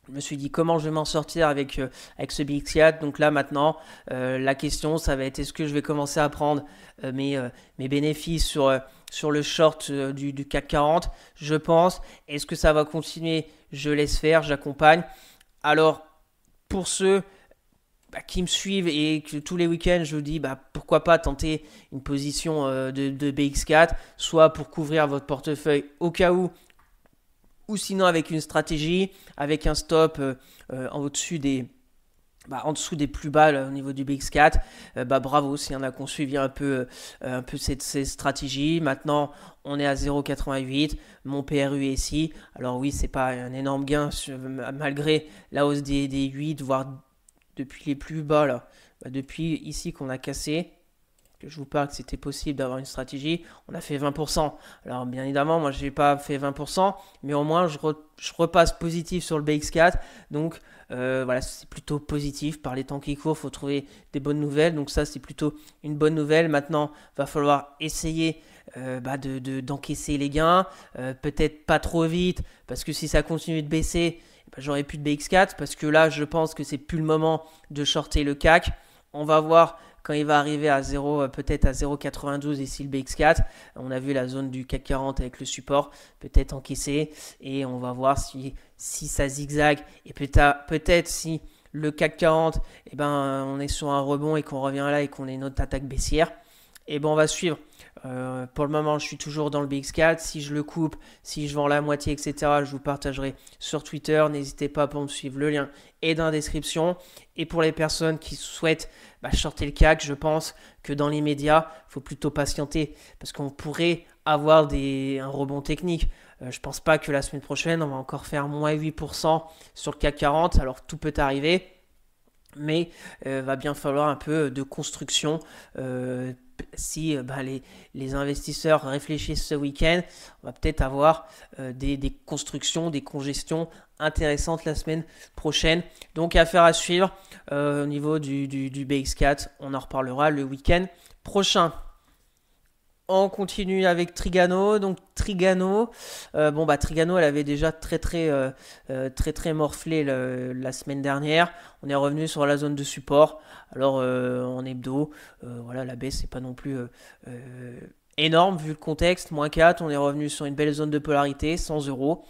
[SPEAKER 1] je me suis dit comment je vais m'en sortir avec ce BX4. Donc là maintenant, la question ça va être est-ce que je vais commencer à prendre mes bénéfices sur le short du CAC 40, je pense. Est-ce que ça va continuer? Je laisse faire, j'accompagne. Alors pour ceux qui me suivent et que tous les week-ends je vous dis pourquoi pas tenter une position de BX4, soit pour couvrir votre portefeuille au cas où, ou sinon avec une stratégie, avec un stop en dessous des plus bas là, au niveau du BX4. Bravo s'il y en a qui ont suivi un peu ces stratégies. Maintenant on est à 0,88, mon PRU est ici. Alors oui, c'est pas un énorme gain malgré la hausse des 8, voire depuis les plus bas là, depuis ici qu'on a cassé, que je vous parle que c'était possible d'avoir une stratégie, on a fait 20%. Alors bien évidemment, moi je n'ai pas fait 20%, mais au moins je repasse positif sur le BX4. Donc c'est plutôt positif. Par les temps qui courent, il faut trouver des bonnes nouvelles. Donc ça, c'est plutôt une bonne nouvelle. Maintenant, il va falloir essayer d'encaisser les gains. Peut-être pas trop vite, parce que si ça continue de baisser, j'aurai plus de BX4, parce que là, je pense que c'est plus le moment de shorter le CAC. On va voir quand il va arriver à 0, peut-être à 0,92 ici le BX4. On a vu la zone du CAC 40 avec le support, peut-être encaissé, et on va voir si ça zigzague, et peut-être si le CAC 40, on est sur un rebond et qu'on revient là et qu'on est une autre attaque baissière, on va suivre. Pour le moment, je suis toujours dans le BX4. Si je le coupe, si je vends la moitié, etc., je vous partagerai sur Twitter. N'hésitez pas pour me suivre. Le lien est dans la description. Et pour les personnes qui souhaitent shorter le CAC, je pense que dans l'immédiat, il faut plutôt patienter parce qu'on pourrait avoir un rebond technique. Je ne pense pas que la semaine prochaine, on va encore faire moins 8% sur le CAC 40. Alors, tout peut arriver. Mais va bien falloir un peu de construction. Si les investisseurs réfléchissent ce week-end, on va peut-être avoir des constructions, des congestions intéressantes la semaine prochaine. Donc affaire à suivre au niveau du BX4, on en reparlera le week-end prochain. On continue avec Trigano. Donc Trigano, Trigano, elle avait déjà très morflé la semaine dernière. On est revenu sur la zone de support. Alors en hebdo, voilà, la baisse c'est pas non plus énorme vu le contexte. -4, on est revenu sur une belle zone de polarité, 100 euros.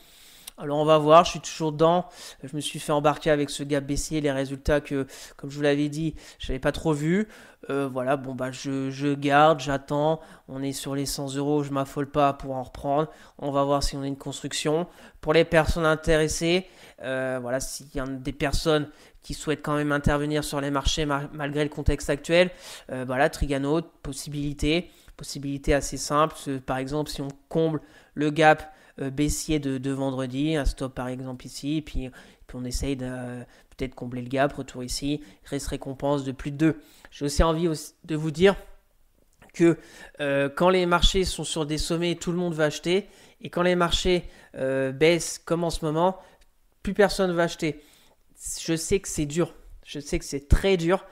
[SPEAKER 1] Alors on va voir, je suis toujours dedans. Je me suis fait embarquer avec ce gap baissier, les résultats que, comme je vous l'avais dit, je n'avais pas trop vu. Voilà, je garde, j'attends. On est sur les 100 euros, je m'affole pas pour en reprendre. On va voir si on a une construction. Pour les personnes intéressées, voilà, s'il y a des personnes qui souhaitent quand même intervenir sur les marchés malgré le contexte actuel, voilà, Trigano, possibilité assez simple. Par exemple, si on comble le gap baissier de vendredi, un stop par exemple ici, puis on essaye de peut-être combler le gap, retour ici, reste récompense de plus de 2. J'ai aussi envie de vous dire que quand les marchés sont sur des sommets, tout le monde va acheter, et quand les marchés baissent comme en ce moment, plus personne va acheter. Je sais que c'est dur, je sais que c'est très dur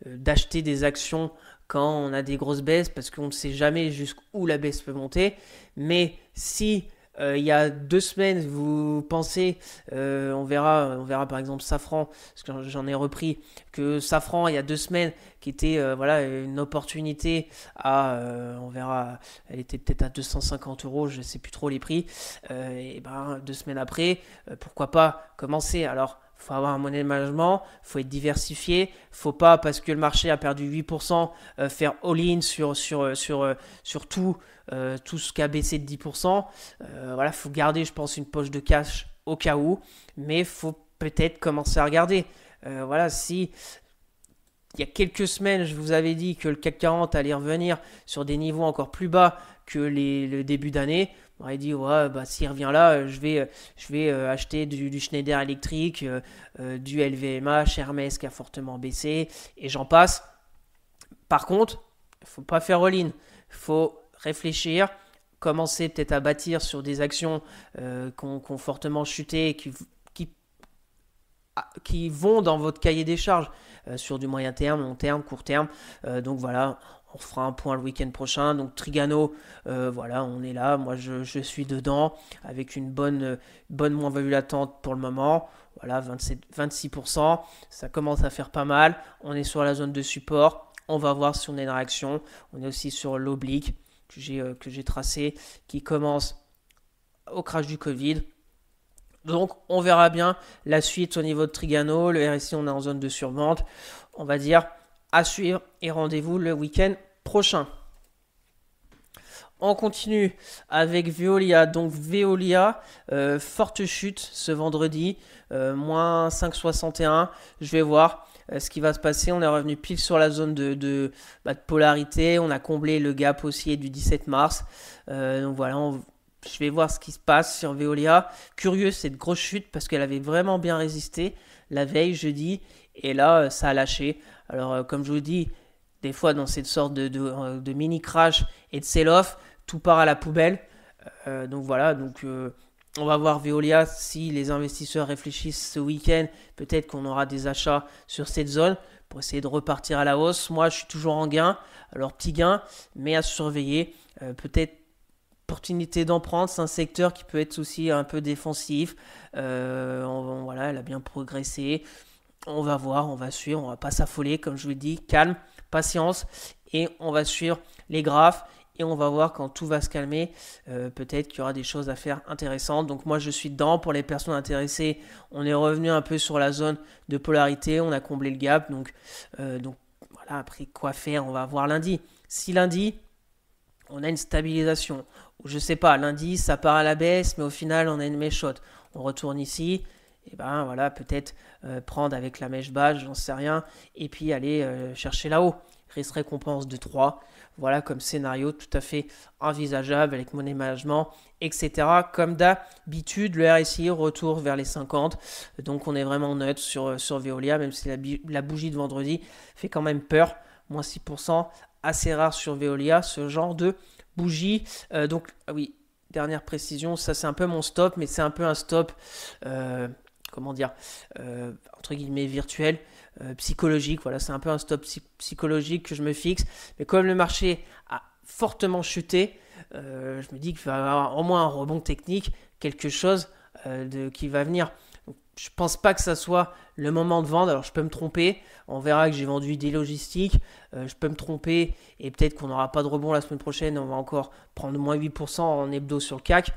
[SPEAKER 1] d'acheter des actions quand on a des grosses baisses parce qu'on ne sait jamais jusqu'où la baisse peut monter. Mais si il y a 2 semaines, vous pensez, on verra par exemple Safran, parce que j'en ai repris, que Safran il y a 2 semaines, qui était voilà, une opportunité on verra, elle était peut-être à 250 euros, je ne sais plus trop les prix, et 2 semaines après, pourquoi pas commencer. Alors, il faut avoir un money management, il faut être diversifié, il ne faut pas, parce que le marché a perdu 8%, faire all-in sur tout, tout ce qui a baissé de 10%. Voilà, il faut garder, je pense, une poche de cash au cas où, mais il faut peut-être commencer à regarder. Voilà, si il y a quelques semaines, je vous avais dit que le CAC 40 allait revenir sur des niveaux encore plus bas que le début d'année, on aurait dit, ouais, s'il revient là, je vais acheter du Schneider Electric, du LVMH, Hermès qui a fortement baissé, et j'en passe. Par contre, il ne faut pas faire all-in. Il faut réfléchir, commencer peut-être à bâtir sur des actions qui ont fortement chuté et qui vont dans votre cahier des charges sur du moyen terme, long terme, court terme. Donc voilà, on fera un point le week-end prochain. Donc Trigano, voilà, on est là. Moi, je suis dedans avec une bonne moins-value latente pour le moment. Voilà, 26%. Ça commence à faire pas mal. On est sur la zone de support. On va voir si on a une réaction. On est aussi sur l'oblique que j'ai tracé qui commence au crash du Covid. Donc, on verra bien la suite au niveau de Trigano. Le RSI, on est en zone de survente. On va dire à suivre et rendez-vous le week-end prochain. On continue avec Veolia. Donc, Veolia, forte chute ce vendredi, moins 5,61. Je vais voir ce qui va se passer. On est revenu pile sur la zone de polarité. On a comblé le gap haussier du 17 mars. Donc voilà, je vais voir ce qui se passe sur Veolia. Curieux, cette grosse chute parce qu'elle avait vraiment bien résisté la veille, jeudi. Et là, ça a lâché. Alors, comme je vous dis, des fois, dans cette sorte de mini crash et de sell-off, tout part à la poubelle. Donc voilà, on va voir Veolia si les investisseurs réfléchissent ce week-end. Peut-être qu'on aura des achats sur cette zone pour essayer de repartir à la hausse. Moi, je suis toujours en gain. Alors, petit gain, mais à surveiller. Peut-être opportunité d'en prendre, c'est un secteur qui peut être aussi un peu défensif. Voilà, elle a bien progressé. On va voir, on va suivre, on va pas s'affoler, comme je vous l'ai dit, calme, patience, et on va suivre les graphes, et on va voir quand tout va se calmer, peut-être qu'il y aura des choses à faire intéressantes. Donc moi je suis dedans. Pour les personnes intéressées, on est revenu un peu sur la zone de polarité, on a comblé le gap, donc voilà, après quoi faire, on va voir lundi. Si lundi, on a une stabilisation, ou je sais pas, lundi ça part à la baisse, mais au final on a une méchotte, on retourne ici, et voilà, peut-être prendre avec la mèche basse, j'en sais rien, et puis aller chercher là-haut. Risque récompense de 3. Voilà comme scénario tout à fait envisageable avec money management, etc. Comme d'habitude, le RSI retour vers les 50. Donc on est vraiment neutre sur Veolia, même si la bougie de vendredi fait quand même peur. Moins 6%, assez rare sur Veolia, ce genre de bougie. Oui, dernière précision, ça c'est un peu mon stop, mais c'est un peu un stop comment dire, entre guillemets virtuel, psychologique. Voilà, c'est un peu un stop psychologique que je me fixe. Mais comme le marché a fortement chuté, je me dis qu'il va y avoir au moins un rebond technique, quelque chose qui va venir. Donc, je pense pas que ça soit le moment de vendre. Alors je peux me tromper. On verra que j'ai vendu des logistiques. Je peux me tromper et peut-être qu'on n'aura pas de rebond la semaine prochaine. On va encore prendre moins 8% en hebdo sur le CAC.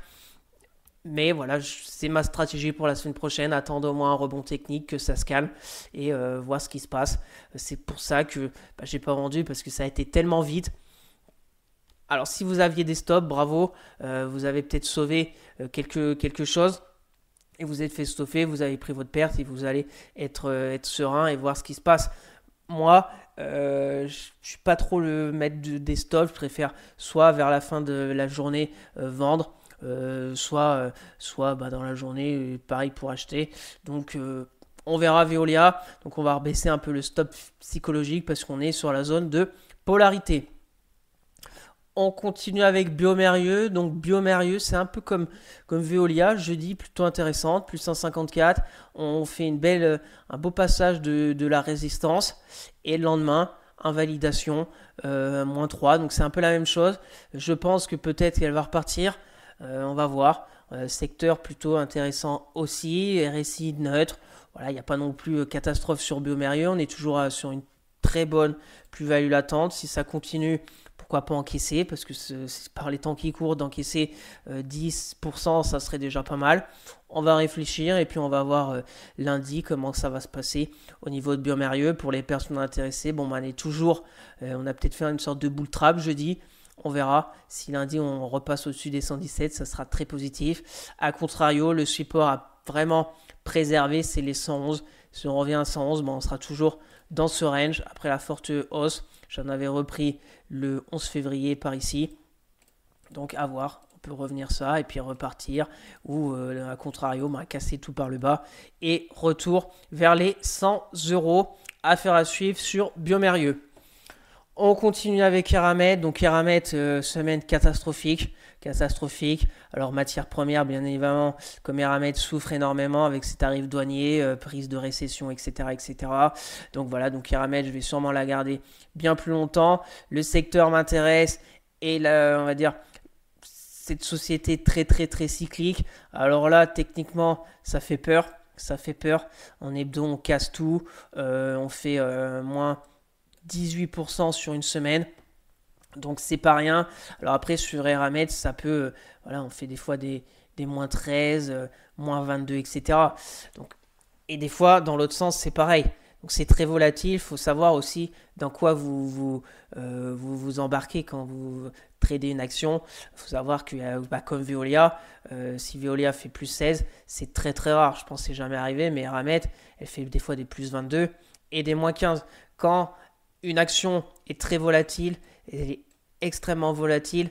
[SPEAKER 1] Mais voilà, c'est ma stratégie pour la semaine prochaine. Attendre au moins un rebond technique, que ça se calme et voir ce qui se passe. C'est pour ça que j'ai pas vendu parce que ça a été tellement vite. Alors si vous aviez des stops, bravo. Vous avez peut-être sauvé quelque chose. Et vous êtes fait stopper, vous avez pris votre perte et vous allez être serein et voir ce qui se passe. Moi, je ne suis pas trop le maître des stops. Je préfère soit vers la fin de la journée vendre, soit dans la journée, pareil pour acheter. Donc, on verra Veolia. Donc, on va rebaisser un peu le stop psychologique parce qu'on est sur la zone de polarité. On continue avec Biomérieux. Donc Biomérieux, c'est un peu comme Veolia, jeudi plutôt intéressante, plus 154. On fait un beau passage de la résistance. Et le lendemain, invalidation, moins 3. Donc c'est un peu la même chose. Je pense que peut-être qu'elle va repartir. On va voir. Secteur plutôt intéressant aussi. RSI neutre. Voilà, il n'y a pas non plus catastrophe sur Biomérieux. On est toujours sur une très bonne plus-value latente. Si ça continue, pourquoi pas encaisser, parce que c'est par les temps qui courent, d'encaisser 10%, ça serait déjà pas mal. On va réfléchir et puis on va voir lundi comment ça va se passer au niveau de Biomérieux. Pour les personnes intéressées, on est toujours, on a peut-être fait une sorte de bull trap jeudi. On verra si lundi on repasse au-dessus des 117, ça sera très positif. A contrario, le support a vraiment préservé, c'est les 111. Si on revient à 111, on sera toujours dans ce range après la forte hausse. J'en avais repris le 11 février par ici. Donc à voir, on peut revenir ça et puis repartir. Ou à contrario, casser tout par le bas. Et retour vers les 100 €. Affaire à suivre sur Biomérieux. On continue avec Eramet. Donc Eramet, semaine catastrophique. Alors matière première, bien évidemment, comme Eramet souffre énormément avec ses tarifs douaniers, prise de récession, etc., etc. Donc voilà, donc Eramet, je vais sûrement la garder bien plus longtemps. Le secteur m'intéresse et là, on va dire, cette société très très très cyclique. Alors là, techniquement, ça fait peur. En hebdo, on casse tout. On fait moins 18% sur une semaine. Donc c'est pas rien. Alors après sur Eramet, ça peut, on fait des fois des moins 13, moins 22, etc. Donc, et des fois dans l'autre sens c'est pareil. Donc c'est très volatile. Il faut savoir aussi dans quoi vous embarquez quand vous tradez une action. Il faut savoir que comme Veolia, si Veolia fait plus 16, c'est très très rare. Je pense que c'est jamais arrivé, mais Eramet, elle fait des fois des plus 22 et des moins 15. Quand une action est très volatile, elle est extrêmement volatile,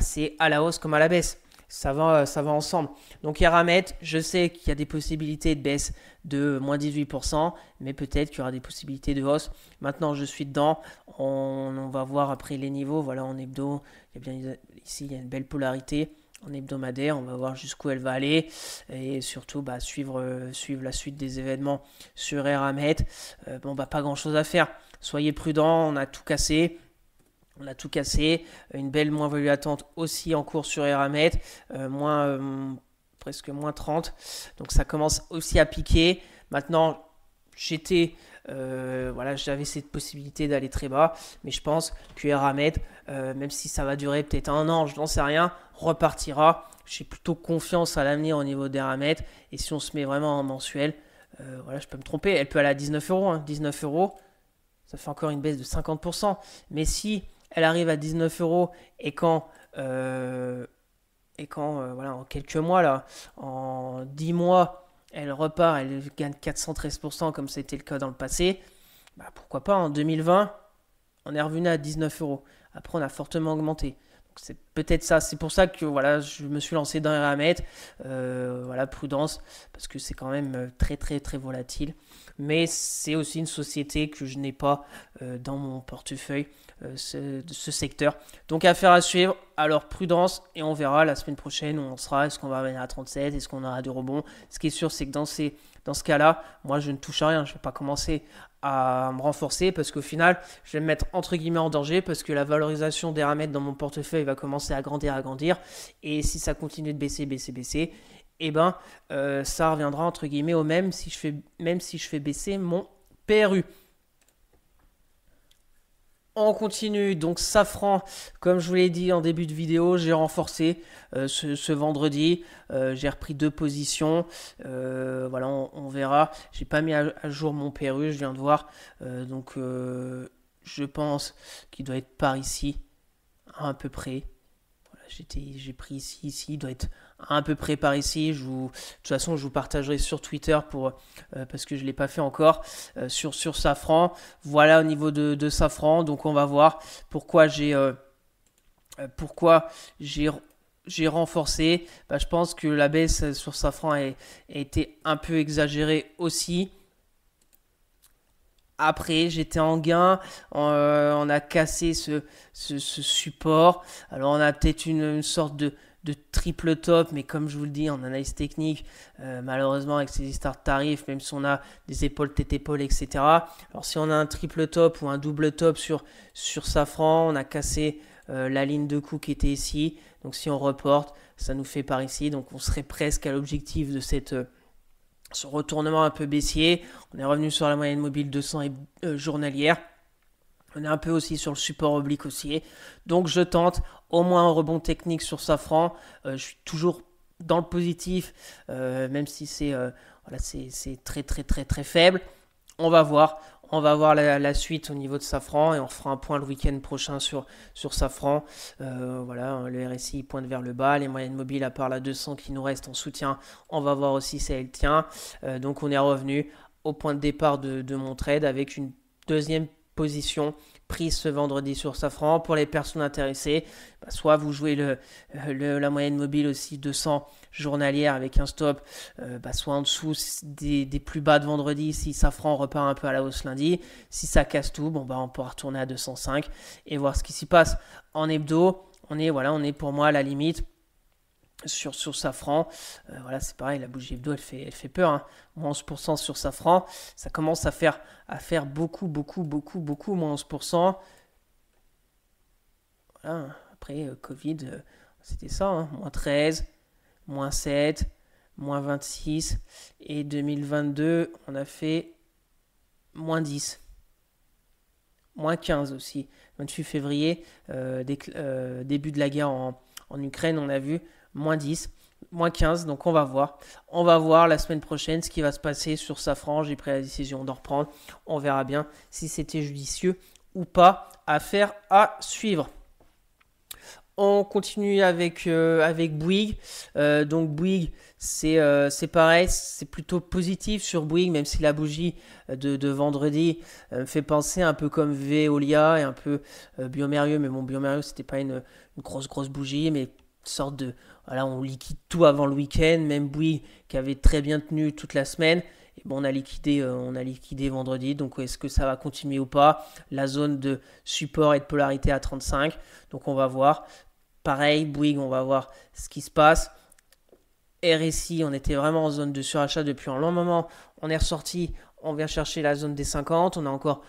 [SPEAKER 1] c'est à la hausse comme à la baisse. Ça va ensemble. Donc Eramet, je sais qu'il y a des possibilités de baisse de moins 18%, mais peut-être qu'il y aura des possibilités de hausse. Maintenant, je suis dedans. On va voir après les niveaux. Voilà, en hebdo, ici, il y a une belle polarité. En hebdomadaire, on va voir jusqu'où elle va aller et surtout suivre la suite des événements sur Eramet. Pas grand chose à faire. Soyez prudents, on a tout cassé. Une belle moins-value attente aussi en cours sur Eramet, presque moins 30. Donc ça commence aussi à piquer. Maintenant, j'avais cette possibilité d'aller très bas, mais je pense que Eramet, même si ça va durer peut-être un an, je n'en sais rien, repartira. J'ai plutôt confiance à l'avenir au niveau d'Eramet. Et si on se met vraiment en mensuel, je peux me tromper, elle peut aller à 19 €. 19 €, ça fait encore une baisse de 50%. Mais si elle arrive à 19 € et quand en quelques mois, là, en 10 mois, elle repart, elle gagne 413% comme c'était le cas dans le passé, pourquoi pas en 2020, on est revenu à 19 €. Après, on a fortement augmenté. Donc c'est peut-être ça. C'est pour ça que voilà, je me suis lancé dans Eramet. Voilà, prudence, parce que c'est quand même très très très volatile. Mais c'est aussi une société que je n'ai pas dans mon portefeuille, ce secteur. Donc affaire à suivre. Alors prudence et on verra la semaine prochaine où on sera. Est-ce qu'on va revenir à 37? Est-ce qu'on aura du rebond? Ce qui est sûr, c'est que dans ce cas-là, moi je ne touche à rien. Je ne vais pas commencer à me renforcer parce qu'au final, je vais me mettre entre guillemets en danger parce que la valorisation des ramètres dans mon portefeuille va commencer à grandir. Et si ça continue de baisser, eh ben, ça reviendra entre guillemets au même même si je fais baisser mon PRU. On continue, donc Safran, comme je vous l'ai dit en début de vidéo, j'ai renforcé ce vendredi, j'ai repris 2 positions, voilà, on verra, j'ai pas mis à jour mon PRU, je viens de voir, donc je pense qu'il doit être par ici, à peu près. J'ai pris ici, il doit être à peu près par ici. De toute façon, je vous partagerai sur Twitter parce que je ne l'ai pas fait encore sur Safran. Voilà au niveau de Safran. Donc on va voir pourquoi j'ai renforcé. Bah, je pense que la baisse sur Safran a été un peu exagérée aussi. Après, j'étais en gain, on a cassé ce support. Alors, on a peut-être une sorte de triple top, mais comme je vous le dis, en analyse technique, malheureusement, avec ces histoires de tarifs, même si on a des épaules, tête-épaule, etc. Alors, si on a un triple top ou un double top sur Safran, on a cassé la ligne de coup qui était ici. Donc, si on reporte, ça nous fait par ici. Donc, on serait presque à l'objectif de ce retournement un peu baissier. On est revenu sur la moyenne mobile 200 journalière. On est un peu aussi sur le support oblique haussier. Donc je tente au moins un rebond technique sur Safran. Je suis toujours dans le positif, même si c'est très très très très faible. On va voir. On va voir la suite au niveau de Safran et on fera un point le week-end prochain sur Safran. Voilà, le RSI pointe vers le bas, les moyennes mobiles à part la 200 qui nous reste en soutien, on va voir aussi si elle tient. Donc on est revenu au point de départ de mon trade avec une deuxième position prise ce vendredi sur Safran. Pour les personnes intéressées, soit vous jouez la moyenne mobile aussi 200 journalière avec un stop soit en dessous des plus bas de vendredi si Safran repart un peu à la hausse lundi. Si ça casse tout, on pourra retourner à 205 et voir ce qui s'y passe. En hebdo, on est pour moi à la limite sur Safran. Voilà, c'est pareil, la bougie hebdo elle fait peur, hein. Moins 11% sur Safran, ça commence à faire beaucoup, moins 11%. Voilà, après Covid, c'était ça, hein. Moins 13, moins 7, moins 26. Et 2022, on a fait moins 10. Moins 15 aussi. 28 février, début de la guerre en Ukraine, on a vu moins 10, moins 15. Donc on va voir. On va voir la semaine prochaine ce qui va se passer sur Safran. J'ai pris la décision d'en reprendre. On verra bien si c'était judicieux ou pas. Affaire à suivre. On continue avec Bouygues. Donc Bouygues, c'est pareil, c'est plutôt positif sur Bouygues, même si la bougie de vendredi me fait penser un peu comme Veolia et un peu Biomérieux. Mais bon, Biomérieux, c'était pas une grosse bougie, mais une sorte de... Voilà, on liquide tout avant le week-end. Même Bouygues, qui avait très bien tenu toute la semaine, et bon, on a liquidé vendredi. Donc est-ce que ça va continuer ou pas? La zone de support et de polarité à 35. Donc on va voir. Pareil, Bouygues, on va voir ce qui se passe. RSI, on était vraiment en zone de surachat depuis un long moment. On est ressorti, on vient chercher la zone des 50. On a encore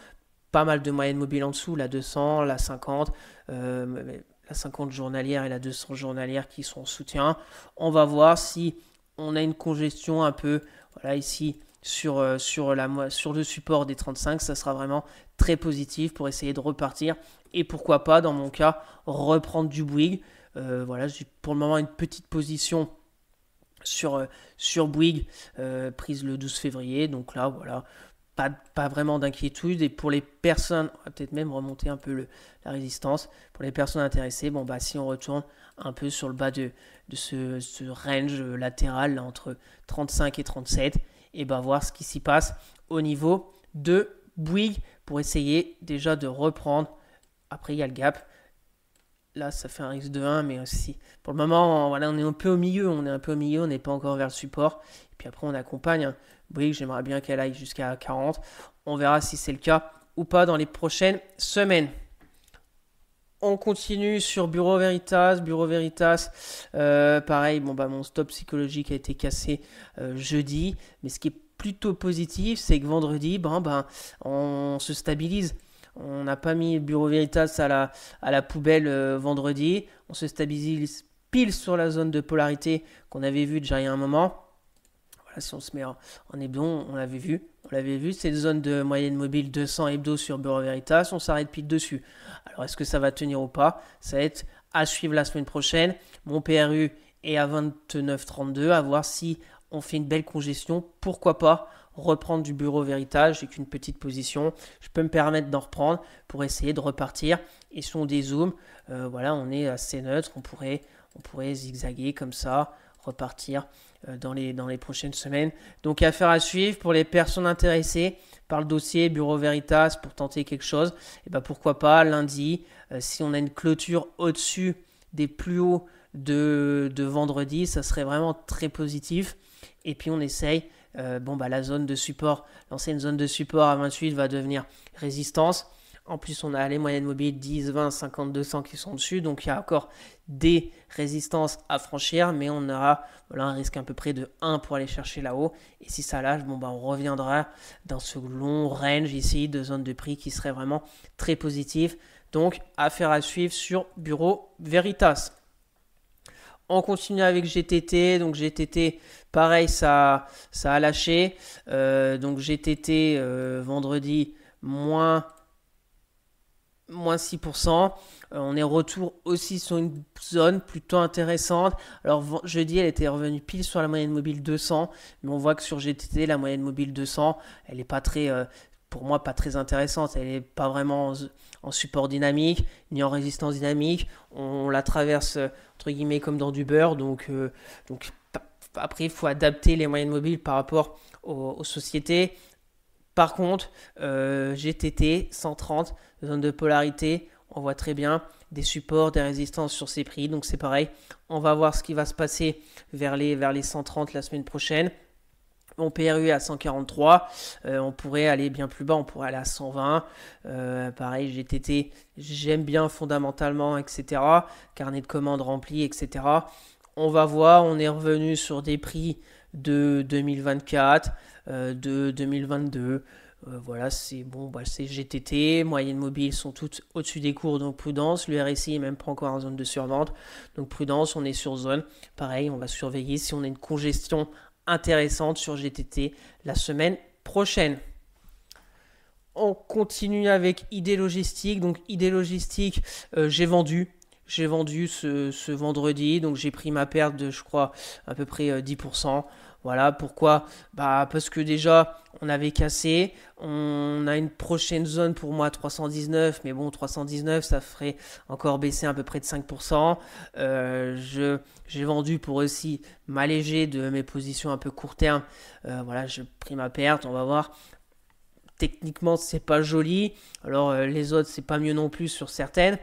[SPEAKER 1] pas mal de moyennes mobiles en dessous, la 200, la 50, la 50 journalière et la 200 journalière qui sont en soutien. On va voir si on a une congestion un peu, voilà, ici sur le support des 35. Ça sera vraiment très positif pour essayer de repartir. Et pourquoi pas, dans mon cas, reprendre du Bouygues. Voilà, j'ai pour le moment une petite position sur Bouygues, prise le 12 février. Donc là, voilà, pas vraiment d'inquiétude. Et pour les personnes, on va peut-être même remonter un peu la résistance. Pour les personnes intéressées, si on retourne un peu sur le bas de ce range latéral là, entre 35 et 37, et voir ce qui s'y passe au niveau de Bouygues pour essayer déjà de reprendre. Après, il y a le gap. là, ça fait un risque de 1, mais aussi, pour le moment, voilà, on est un peu au milieu, on n'est pas encore vers le support. Et puis après, on accompagne, hein. Oui, j'aimerais bien qu'elle aille jusqu'à 40. On verra si c'est le cas ou pas dans les prochaines semaines. On continue sur Bureau Veritas. Bureau Veritas, pareil, bon, bah, mon stop psychologique a été cassé jeudi. Mais ce qui est plutôt positif, c'est que vendredi, on se stabilise. On n'a pas mis Bureau Veritas à la poubelle vendredi. On se stabilise pile sur la zone de polarité qu'on avait vue déjà il y a un moment. Voilà, si on se met en hebdo, on l'avait vu. C'est une zone de moyenne mobile 200 hebdo sur Bureau Veritas. On s'arrête pile dessus. Alors, est-ce que ça va tenir ou pas? Ça va être à suivre la semaine prochaine. Mon PRU est à 29,32. À voir si on fait une belle congestion. Pourquoi pas reprendre du Bureau Veritas? J'ai qu'une petite position. Je peux me permettre d'en reprendre pour essayer de repartir. Et si on dézoome, voilà, on est assez neutre. On pourrait zigzaguer comme ça, repartir dans les prochaines semaines. Donc, affaire à suivre pour les personnes intéressées par le dossier Bureau Veritas pour tenter quelque chose. Et ben pourquoi pas lundi, si on a une clôture au-dessus des plus hauts de vendredi, ça serait vraiment très positif. Et puis on essaye, la zone de support, l'ancienne zone de support à 28 va devenir résistance. En plus, on a les moyennes mobiles 10, 20, 50, 200 qui sont dessus. Donc, il y a encore des résistances à franchir. Mais on aura un risque à peu près de 1 pour aller chercher là-haut. Et si ça lâche, on reviendra dans ce long range ici de zone de prix qui serait vraiment très positif. Donc, affaire à suivre sur Bureau Veritas. On continue avec GTT. Donc, GTT, pareil, ça a lâché. Donc, GTT, vendredi, moins 6%. On est retour aussi sur une zone plutôt intéressante. Alors jeudi, elle était revenue pile sur la moyenne mobile 200, mais on voit que sur GTT, la moyenne mobile 200, elle n'est pas très, pour moi, pas très intéressante. Elle n'est pas vraiment en support dynamique, ni en résistance dynamique. On la traverse, entre guillemets, comme dans du beurre. Donc après, il faut adapter les moyennes mobiles par rapport aux sociétés. Par contre, GTT 130, zone de polarité, on voit très bien des supports, des résistances sur ces prix. Donc c'est pareil, on va voir ce qui va se passer vers les 130 la semaine prochaine. Mon PRU est à 143, on pourrait aller bien plus bas, on pourrait aller à 120. Pareil, GTT, j'aime bien fondamentalement, etc. Carnet de commandes rempli, etc. On va voir, on est revenu sur des prix de 2024, de 2022. Voilà, c'est bon, c'est GTT, moyennes mobiles sont toutes au-dessus des cours, donc prudence. Le RSI est même pas encore en zone de survente, donc prudence, on est sur zone. Pareil, on va surveiller si on a une congestion intéressante sur GTT la semaine prochaine. On continue avec ID Logistique. Donc ID Logistique, j'ai vendu ce vendredi, donc j'ai pris ma perte de, je crois, à peu près 10%. Voilà, pourquoi? Parce que déjà, on avait cassé. On a une prochaine zone pour moi, 319. Mais bon, 319, ça ferait encore baisser à peu près de 5%. J'ai vendu pour aussi m'alléger de mes positions un peu court terme. Voilà, j'ai pris ma perte. On va voir. Techniquement, c'est pas joli. Alors, les autres, c'est pas mieux non plus sur certaines.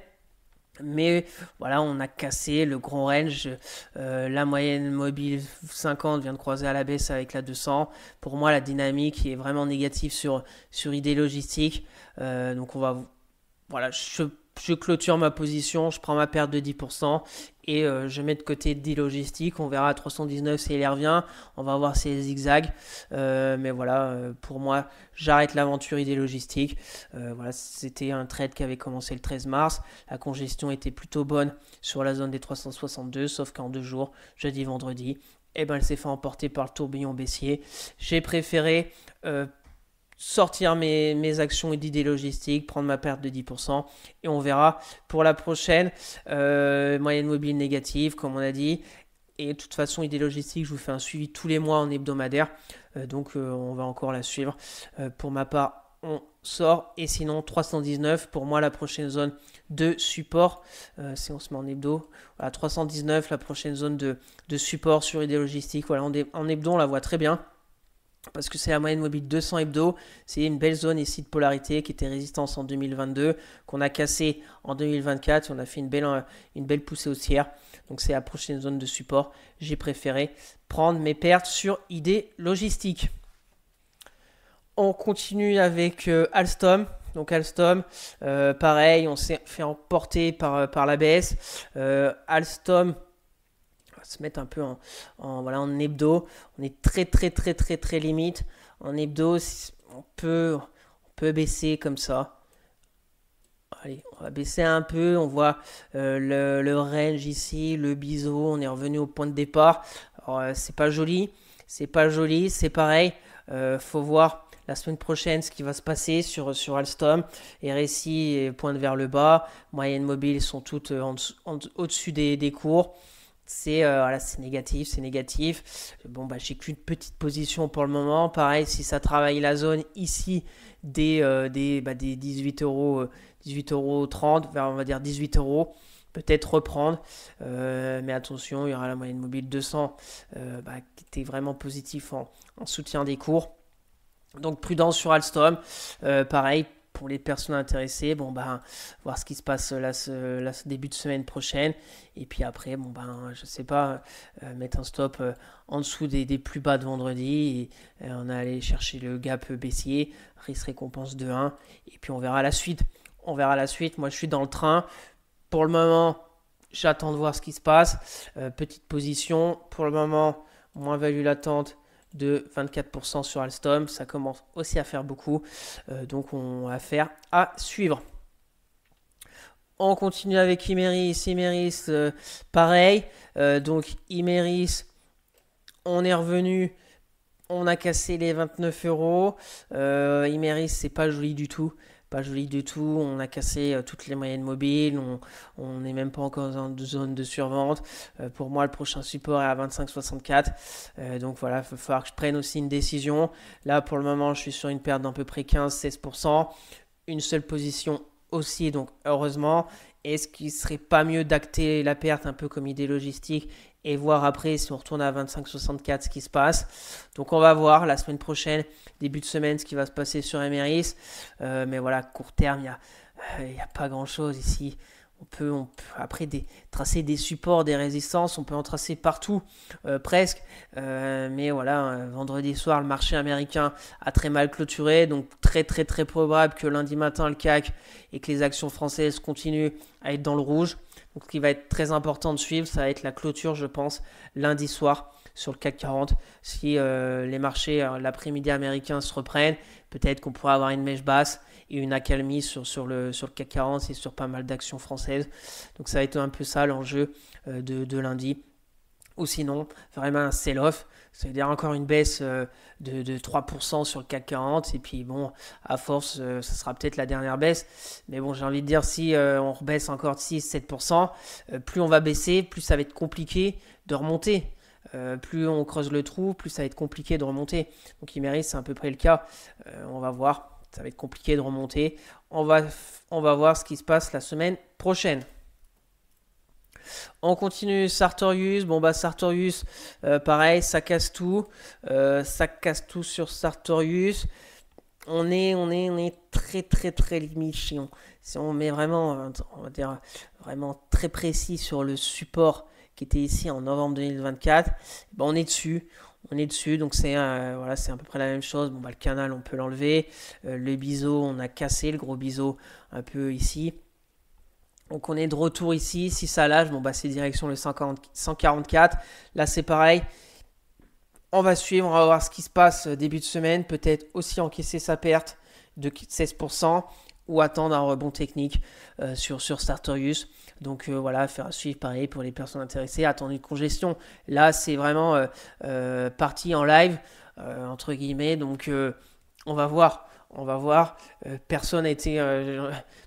[SPEAKER 1] Mais voilà, on a cassé le grand range. La moyenne mobile 50 vient de croiser à la baisse avec la 200. Pour moi, la dynamique est vraiment négative sur ID Logistique. Donc, voilà, je clôture ma position, je prends ma perte de 10% et je mets de côté ID Logistique. On verra à 319 si elle revient. On va voir si elle zigzag. Mais voilà, pour moi, j'arrête l'aventure ID Logistique. Voilà, c'était un trade qui avait commencé le 13 mars. La congestion était plutôt bonne sur la zone des 362, sauf qu'en 2 jours, jeudi, vendredi, elle s'est fait emporter par le tourbillon baissier. J'ai préféré sortir mes actions et d'idées logistiques, prendre ma perte de 10% et on verra pour la prochaine. Moyenne mobile négative, comme on a dit. Et de toute façon, idée logistique, je vous fais un suivi tous les mois en hebdomadaire. Donc, on va encore la suivre. Pour ma part, on sort. Et sinon, 319, pour moi, la prochaine zone de support. Si on se met en hebdo. Voilà, 319, la prochaine zone de support sur idée logistique. Voilà, en hebdo, on la voit très bien. parce que c'est la moyenne mobile 200 hebdo. C'est une belle zone ici de polarité qui était résistance en 2022, qu'on a cassé en 2024. On a fait une belle poussée haussière. Donc c'est la prochaine zone de support. J'ai préféré prendre mes pertes sur ID Logistique. On continue avec Alstom. Donc Alstom, pareil, on s'est fait emporter par la baisse. Alstom, on va se mettre un peu en hebdo. On est très limite. En hebdo, on peut baisser comme ça. Allez, on va baisser un peu. On voit le range ici, le biseau. On est revenu au point de départ. Alors, c'est pas joli. C'est pas joli. C'est pareil. Faut voir la semaine prochaine ce qui va se passer sur Alstom. RSI pointe vers le bas. Moyennes mobiles sont toutes au-dessus des cours. C'est négatif, c'est négatif. Bon, j'ai qu'une petite position pour le moment. Pareil, si ça travaille la zone ici des 18 euros, 18,30 €, vers on va dire 18 €, peut-être reprendre. Mais attention, il y aura la moyenne mobile 200 qui était vraiment positif en soutien des cours. Donc prudence sur Alstom. Pareil, pour les personnes intéressées, voir ce qui se passe là, ce début de semaine prochaine. Et puis après, je sais pas, mettre un stop en dessous des plus bas de vendredi. Et on a allé chercher le gap baissier, risque récompense de 1. Et puis on verra la suite. Moi, je suis dans le train. Pour le moment, j'attends de voir ce qui se passe. Petite position. Pour le moment, moins value latente de 24% sur Alstom. Ça commence aussi à faire beaucoup. Donc on va faire à suivre. On continue avec Imerys. Imerys, pareil. Donc Imerys, on est revenu. On a cassé les 29 €. Imerys, c'est pas joli du tout. Pas joli du tout, on a cassé toutes les moyennes mobiles, on n'est même pas encore dans une zone de survente. Pour moi, le prochain support est à 25,64. Donc voilà, il va falloir que je prenne aussi une décision. Là, pour le moment, je suis sur une perte d'à peu près 15-16%. Une seule position aussi, donc heureusement. Est-ce qu'il ne serait pas mieux d'acter la perte un peu comme idée logistique et voir après si on retourne à 25,64 ce qui se passe. Donc on va voir la semaine prochaine, début de semaine, ce qui va se passer sur Imerys. Mais voilà, court terme, il n'y a pas grand-chose ici. On peut après tracer des supports, des résistances, on peut en tracer partout, presque. Mais voilà, vendredi soir, le marché américain a très mal clôturé. Donc très probable que lundi matin, le CAC et que les actions françaises continuent à être dans le rouge. Donc ce qui va être très important de suivre, ça va être la clôture, je pense, lundi soir sur le CAC 40. Si les marchés l'après-midi américains se reprennent, peut-être qu'on pourra avoir une mèche basse et une accalmie sur le CAC 40 et sur pas mal d'actions françaises. Donc ça va être un peu ça l'enjeu de lundi. Ou sinon, vraiment un sell-off, c'est-à-dire encore une baisse de 3% sur le CAC 40. Et puis bon, à force, ça sera peut-être la dernière baisse. Mais bon, j'ai envie de dire, si on rebaisse encore de 6-7%, plus on va baisser, plus ça va être compliqué de remonter. Plus on creuse le trou, plus ça va être compliqué de remonter. Donc Imerys, c'est à peu près le cas. On va voir, ça va être compliqué de remonter. On va voir ce qui se passe la semaine prochaine. On continue Sartorius. Sartorius, pareil, ça casse tout. Ça casse tout sur Sartorius. On est très limite. Si on met vraiment, on va dire, vraiment très précis sur le support qui était ici en novembre 2024, on est dessus. Donc c'est à peu près la même chose. Le canal, on peut l'enlever. Le biseau, on a cassé le gros biseau un peu ici. Donc on est de retour ici, si ça lâche, c'est direction le 144. Là c'est pareil, on va suivre, on va voir ce qui se passe début de semaine, peut-être aussi encaisser sa perte de 16% ou attendre un rebond technique sur Sartorius. Donc voilà, faire un suivi pareil pour les personnes intéressées, attendre une congestion. Là c'est vraiment partie en live, entre guillemets, donc on va voir. Personne a été,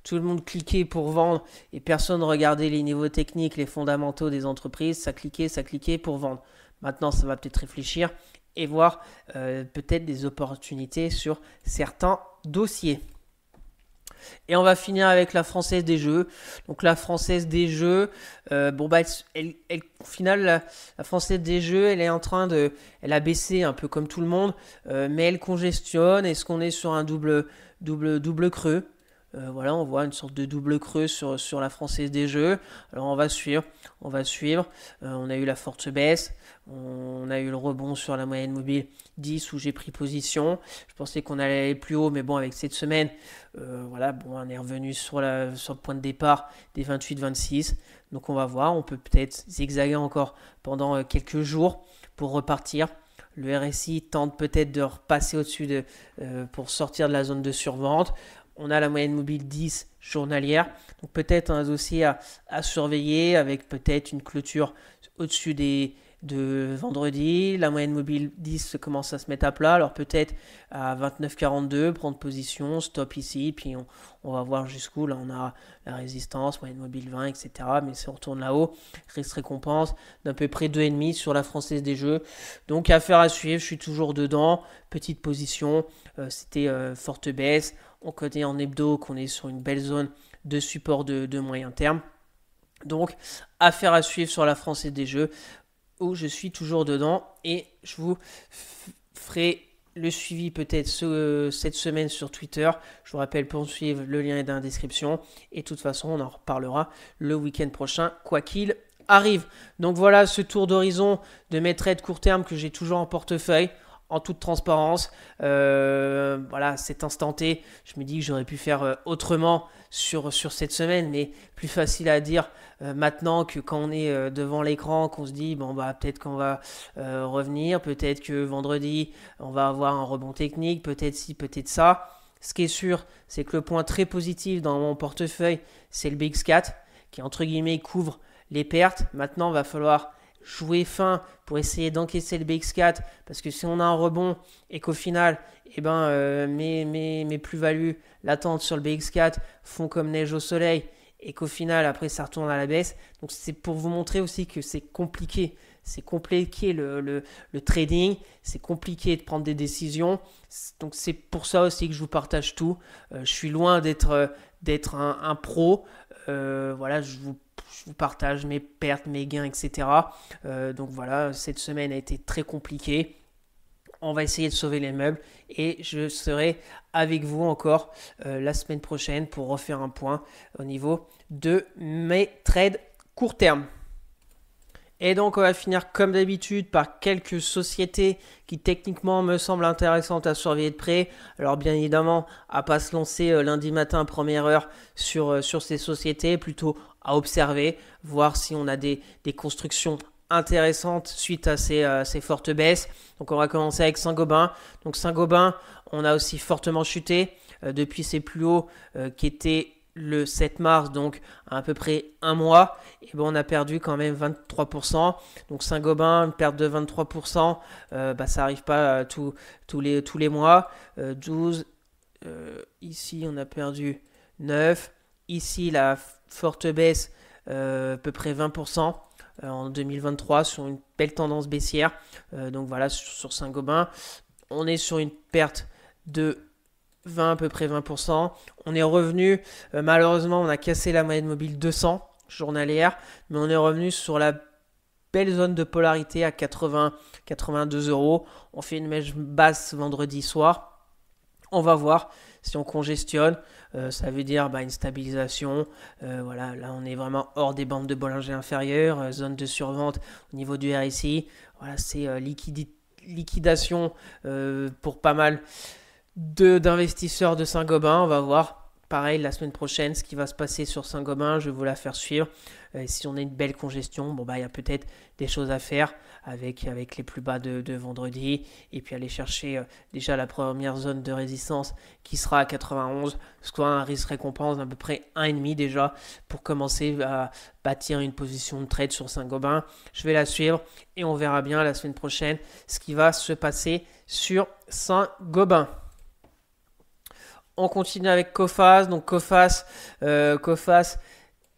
[SPEAKER 1] tout le monde cliquait pour vendre et personne regardait les niveaux techniques, les fondamentaux des entreprises. Ça cliquait pour vendre. Maintenant, ça va peut-être réfléchir et voir peut-être des opportunités sur certains dossiers. Et on va finir avec la Française des Jeux. Donc la Française des Jeux, au final, la Française des Jeux, elle est en train de, elle a baissé un peu comme tout le monde, mais elle congestionne. Est-ce qu'on est sur un double creux? Voilà, on voit une sorte de double creux sur la Française des Jeux. Alors on va suivre. On a eu la forte baisse, on a eu le rebond sur la moyenne mobile 10 où j'ai pris position. Je pensais qu'on allait aller plus haut, mais bon, avec cette semaine, voilà, bon, on est revenu sur le point de départ des 28-26. Donc on va voir, on peut peut-être zigzaguer encore pendant quelques jours pour repartir. Le RSI tente peut-être de repasser au-dessus pour sortir de la zone de survente. On a la moyenne mobile 10 journalière, donc peut-être un dossier à surveiller avec peut-être une clôture au-dessus de vendredi. La moyenne mobile 10 commence à se mettre à plat, alors peut-être à 29,42, prendre position, stop ici, puis on va voir jusqu'où. Là on a la résistance, moyenne mobile 20, etc. Mais si on retourne là-haut, risque récompense d'à peu près 2,5 sur la Française des Jeux. Donc affaire à suivre, je suis toujours dedans, petite position, c'était forte baisse. On connaît en hebdo qu'on est sur une belle zone de support de moyen terme. Donc, affaire à suivre sur la Française des Jeux, où je suis toujours dedans. Et je vous ferai le suivi peut-être cette semaine sur Twitter. Je vous rappelle, pour suivre, le lien est dans la description. Et de toute façon, on en reparlera le week-end prochain, quoi qu'il arrive. Donc voilà ce tour d'horizon de mes trades court terme que j'ai toujours en portefeuille. En toute transparence, voilà, cet instant T, je me dis que j'aurais pu faire autrement sur cette semaine, mais plus facile à dire maintenant que quand on est devant l'écran, qu'on se dit, bon, bah, peut-être qu'on va revenir, peut-être que vendredi, on va avoir un rebond technique, peut-être ci, peut-être ça. Ce qui est sûr, c'est que le point très positif dans mon portefeuille, c'est le BX4, qui, entre guillemets, couvre les pertes. Maintenant, il va falloir jouer fin pour essayer d'encaisser le BX4 parce que si on a un rebond et qu'au final mes plus-values latentes sur le BX4 font comme neige au soleil et qu'au final après ça retourne à la baisse, donc c'est pour vous montrer aussi que c'est compliqué le trading, c'est compliqué de prendre des décisions, donc c'est pour ça aussi que je vous partage tout. Je suis loin d'être un pro, voilà, je vous partage mes pertes, mes gains, etc. Donc voilà, cette semaine a été très compliquée. On va essayer de sauver les meubles et je serai avec vous encore la semaine prochaine pour refaire un point au niveau de mes trades court terme. Et donc on va finir comme d'habitude par quelques sociétés qui techniquement me semblent intéressantes à surveiller de près. Alors bien évidemment, à pas se lancer lundi matin première heure sur ces sociétés, plutôt à observer, voir si on a des constructions intéressantes suite à ces fortes baisses. Donc on va commencer avec Saint-Gobain. Donc Saint-Gobain, on a aussi fortement chuté depuis ses plus hauts qui étaient le 7 mars, donc à peu près un mois, et on a perdu quand même 23%. Donc Saint-Gobain, une perte de 23%, ça n'arrive pas tous les mois. 12, ici on a perdu 9. Ici la forte baisse, à peu près 20% en 2023 sur une belle tendance baissière. Donc voilà, sur Saint-Gobain, on est sur une perte de à peu près 20%. On est revenu, malheureusement, on a cassé la moyenne mobile 200 journalière, mais on est revenu sur la belle zone de polarité à 82 euros. On fait une mèche basse vendredi soir. On va voir si on congestionne. Ça veut dire une stabilisation. Voilà, là, on est vraiment hors des bandes de Bollinger inférieures. Zone de survente au niveau du RSI. Voilà, c'est liquidation pour pas mal d'investisseurs de Saint-Gobain. On va voir pareil la semaine prochaine ce qui va se passer sur Saint-Gobain. Je vais vous la faire suivre. Si on a une belle congestion, il y a peut-être des choses à faire avec les plus bas de vendredi et puis aller chercher déjà la première zone de résistance qui sera à 91, soit un risque récompense d'à peu près 1,5 déjà pour commencer à bâtir une position de trade sur Saint-Gobain. Je vais la suivre et on verra bien la semaine prochaine ce qui va se passer sur Saint-Gobain. On continue avec Coface. Donc Coface,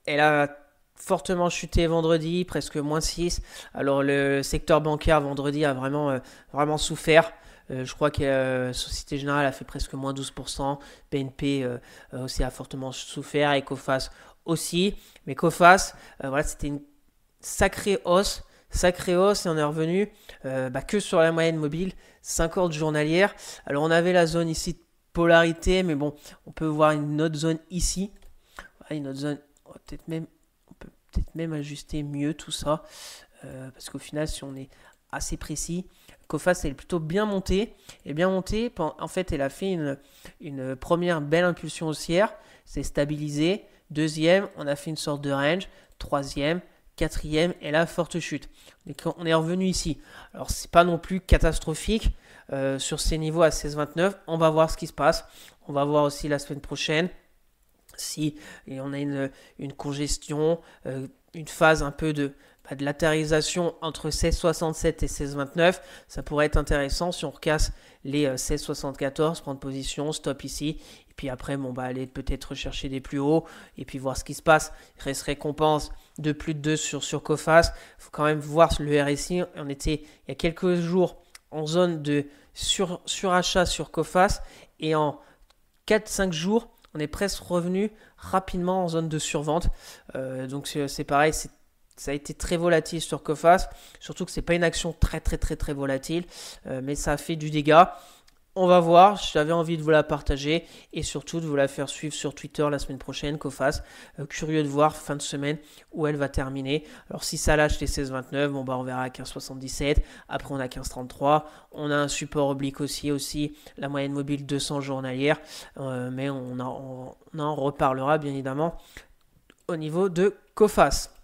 [SPEAKER 1] elle a fortement chuté vendredi, presque moins 6. Alors le secteur bancaire vendredi a vraiment souffert. Je crois que Société Générale a fait presque moins 12%. BNP aussi a fortement souffert. Et Coface aussi. Mais Coface, voilà, c'était une sacrée hausse. Sacrée hausse et on est revenu que sur la moyenne mobile 50 journalière. Alors on avait la zone ici de polarité, mais bon, on peut voir une autre zone ici. Voilà, une autre zone, on peut peut-être même ajuster mieux tout ça. Parce qu'au final, si on est assez précis, Coface elle est plutôt bien montée. Et bien montée, en fait, elle a fait une première belle impulsion haussière. C'est stabilisé. Deuxième, on a fait une sorte de range. Troisième, quatrième, et là, forte chute. On est revenu ici. Alors, c'est pas non plus catastrophique sur ces niveaux à 16,29. On va voir ce qui se passe. On va voir aussi la semaine prochaine si on a une congestion, une phase un peu de latérisation entre 16,67 et 16,29. Ça pourrait être intéressant si on recasse les 16,74, prendre position, stop ici. Et puis après, aller peut-être chercher des plus hauts et puis voir ce qui se passe. Il reste récompense de plus de 2 sur Coface. Il faut quand même voir le RSI. On était il y a quelques jours en zone de surachat sur Coface et en 4-5 jours, on est presque revenu rapidement en zone de survente. Donc c'est pareil, ça a été très volatile sur Coface, surtout que c'est pas une action très très très très volatile, mais ça a fait du dégât. On va voir, j'avais envie de vous la partager et surtout de vous la faire suivre sur Twitter la semaine prochaine, Coface. Curieux de voir fin de semaine où elle va terminer. Alors si ça lâche les 16,29, on verra à 15,77. Après on a 15,33. On a un support oblique aussi la moyenne mobile 200 journalière. Mais on en reparlera bien évidemment au niveau de Coface.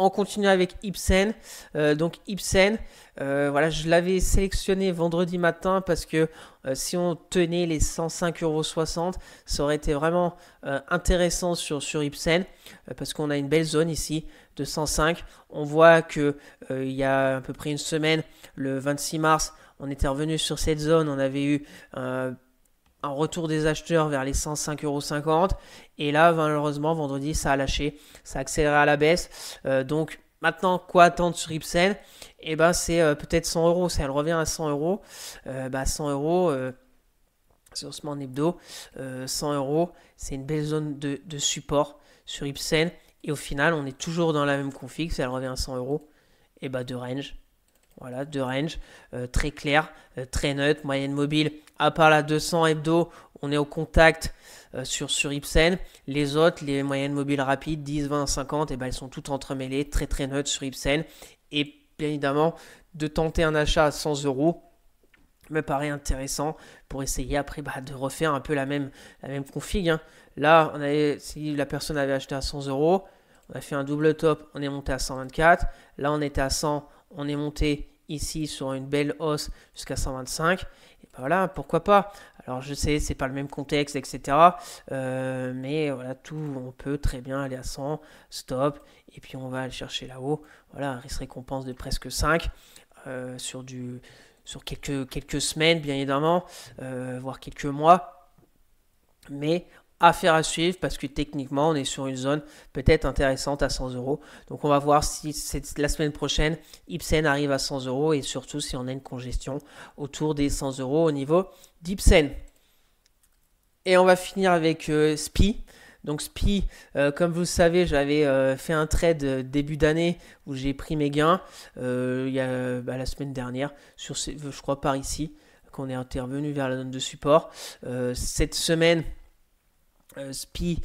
[SPEAKER 1] On continue avec Ipsen. Donc Ipsen, je l'avais sélectionné vendredi matin parce que si on tenait les 105,60 €, ça aurait été vraiment intéressant sur Ipsen parce qu'on a une belle zone ici de 105. On voit que il y a à peu près une semaine, le 26 mars, on était revenu sur cette zone. On avait eu un retour des acheteurs vers les 105,50 €. Et là, malheureusement, vendredi, ça a lâché. Ça a accéléré à la baisse. Donc, maintenant, quoi attendre sur Ipsen? C'est peut-être 100 €. Si elle revient à 100 €, 100 €, c'est haussement en hebdo. 100 €, c'est une belle zone de support sur Ipsen. Et au final, on est toujours dans la même config. Si elle revient à 100 €, de range. Voilà, de range, très clair, très neutre, moyenne mobile. À part la 200 hebdo, on est au contact sur Ipsen. Les autres, les moyennes mobiles rapides, 10, 20, 50, elles sont toutes entremêlées, très très neutres sur Ipsen. Et bien évidemment, de tenter un achat à 100 € me paraît intéressant pour essayer après de refaire un peu la même config. Là, si la personne avait acheté à 100 €, on a fait un double top, on est monté à 124. Là, on était à 100, on est monté ici sur une belle hausse jusqu'à 125. Et voilà, pourquoi pas. Alors je sais, c'est pas le même contexte, etc. Mais voilà, on peut très bien aller à 100, stop, et puis on va aller chercher là-haut. Voilà, un risque récompense de presque 5 sur quelques semaines, bien évidemment, voire quelques mois. Mais affaire à suivre parce que techniquement on est sur une zone peut-être intéressante à 100 €. Donc on va voir si la semaine prochaine Ipsen arrive à 100 € et surtout si on a une congestion autour des 100 € au niveau d'Ipsen. Et on va finir avec SPI. Donc SPI, comme vous le savez, j'avais fait un trade début d'année où j'ai pris mes gains il y a la semaine dernière, je crois par ici, qu'on est intervenu vers la zone de support. Cette semaine, SPI,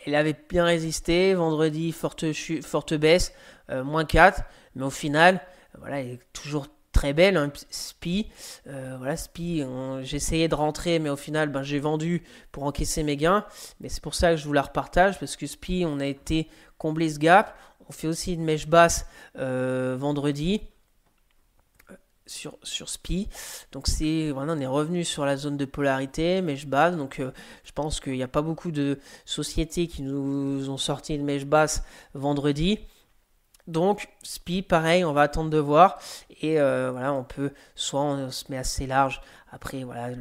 [SPEAKER 1] elle avait bien résisté. Vendredi, forte baisse, moins 4. Mais au final, elle est toujours très belle. SPI, SPI, j'essayais de rentrer, mais au final, j'ai vendu pour encaisser mes gains. Mais c'est pour ça que je vous la repartage, parce que SPI, on a été combler ce gap. On fait aussi une mèche basse vendredi. Sur SPI, donc on est revenu sur la zone de polarité, mèche basse, donc je pense qu'il n'y a pas beaucoup de sociétés qui nous ont sorti une mèche basse vendredi, Donc, SPI, pareil, on va attendre de voir. Et voilà, on peut, soit on se met assez large, après, voilà,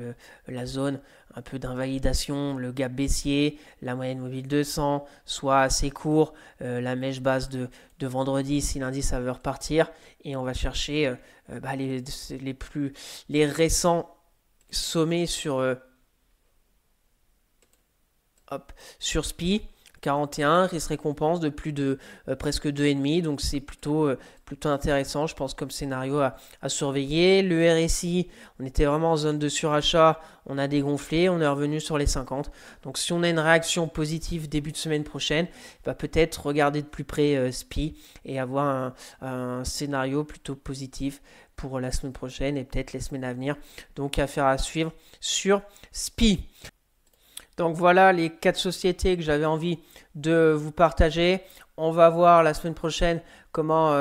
[SPEAKER 1] la zone un peu d'invalidation, le gap baissier, la moyenne mobile 200, soit assez court, la mèche basse de vendredi, si lundi ça veut repartir. Et on va chercher les récents sommets sur SPI. 41, risque récompense de plus de presque 2,5, donc c'est plutôt intéressant, je pense, comme scénario à surveiller. Le RSI, on était vraiment en zone de surachat, on a dégonflé, on est revenu sur les 50. Donc si on a une réaction positive début de semaine prochaine, bah, peut-être regarder de plus près SPI et avoir un scénario plutôt positif pour la semaine prochaine et peut-être les semaines à venir. Donc affaire à suivre sur SPI. Donc voilà les 4 sociétés que j'avais envie de vous partager. On va voir la semaine prochaine comment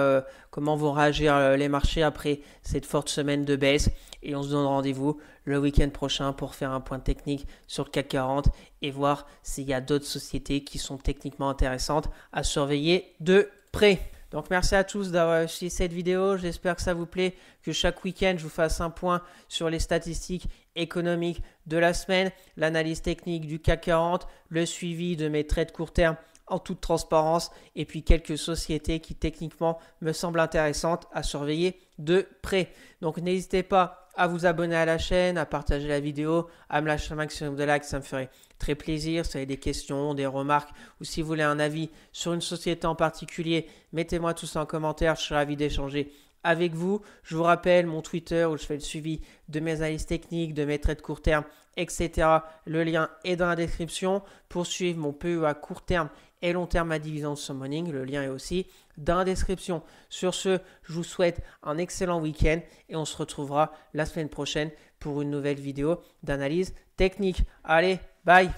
[SPEAKER 1] vont réagir les marchés après cette forte semaine de baisse. Et on se donne rendez-vous le week-end prochain pour faire un point technique sur le CAC 40 et voir s'il y a d'autres sociétés qui sont techniquement intéressantes à surveiller de près. Donc merci à tous d'avoir suivi cette vidéo, j'espère que ça vous plaît, que chaque week-end je vous fasse un point sur les statistiques économiques de la semaine, l'analyse technique du CAC 40, le suivi de mes trades court terme en toute transparence et puis quelques sociétés qui techniquement me semblent intéressantes à surveiller de près. Donc n'hésitez pas à vous abonner à la chaîne, à partager la vidéo, à me lâcher un maximum de likes, ça me ferait très plaisir. Si vous avez des questions, des remarques ou si vous voulez un avis sur une société en particulier, mettez-moi tout ça en commentaire, je serai ravi d'échanger avec vous. Je vous rappelle mon Twitter où je fais le suivi de mes analyses techniques, de mes trades court terme, etc. Le lien est dans la description. Pour suivre mon PE à court terme et long terme à dividende summoning, le lien est aussi dans la description. Sur ce, je vous souhaite un excellent week-end et on se retrouvera la semaine prochaine pour une nouvelle vidéo d'analyse technique. Allez, bye!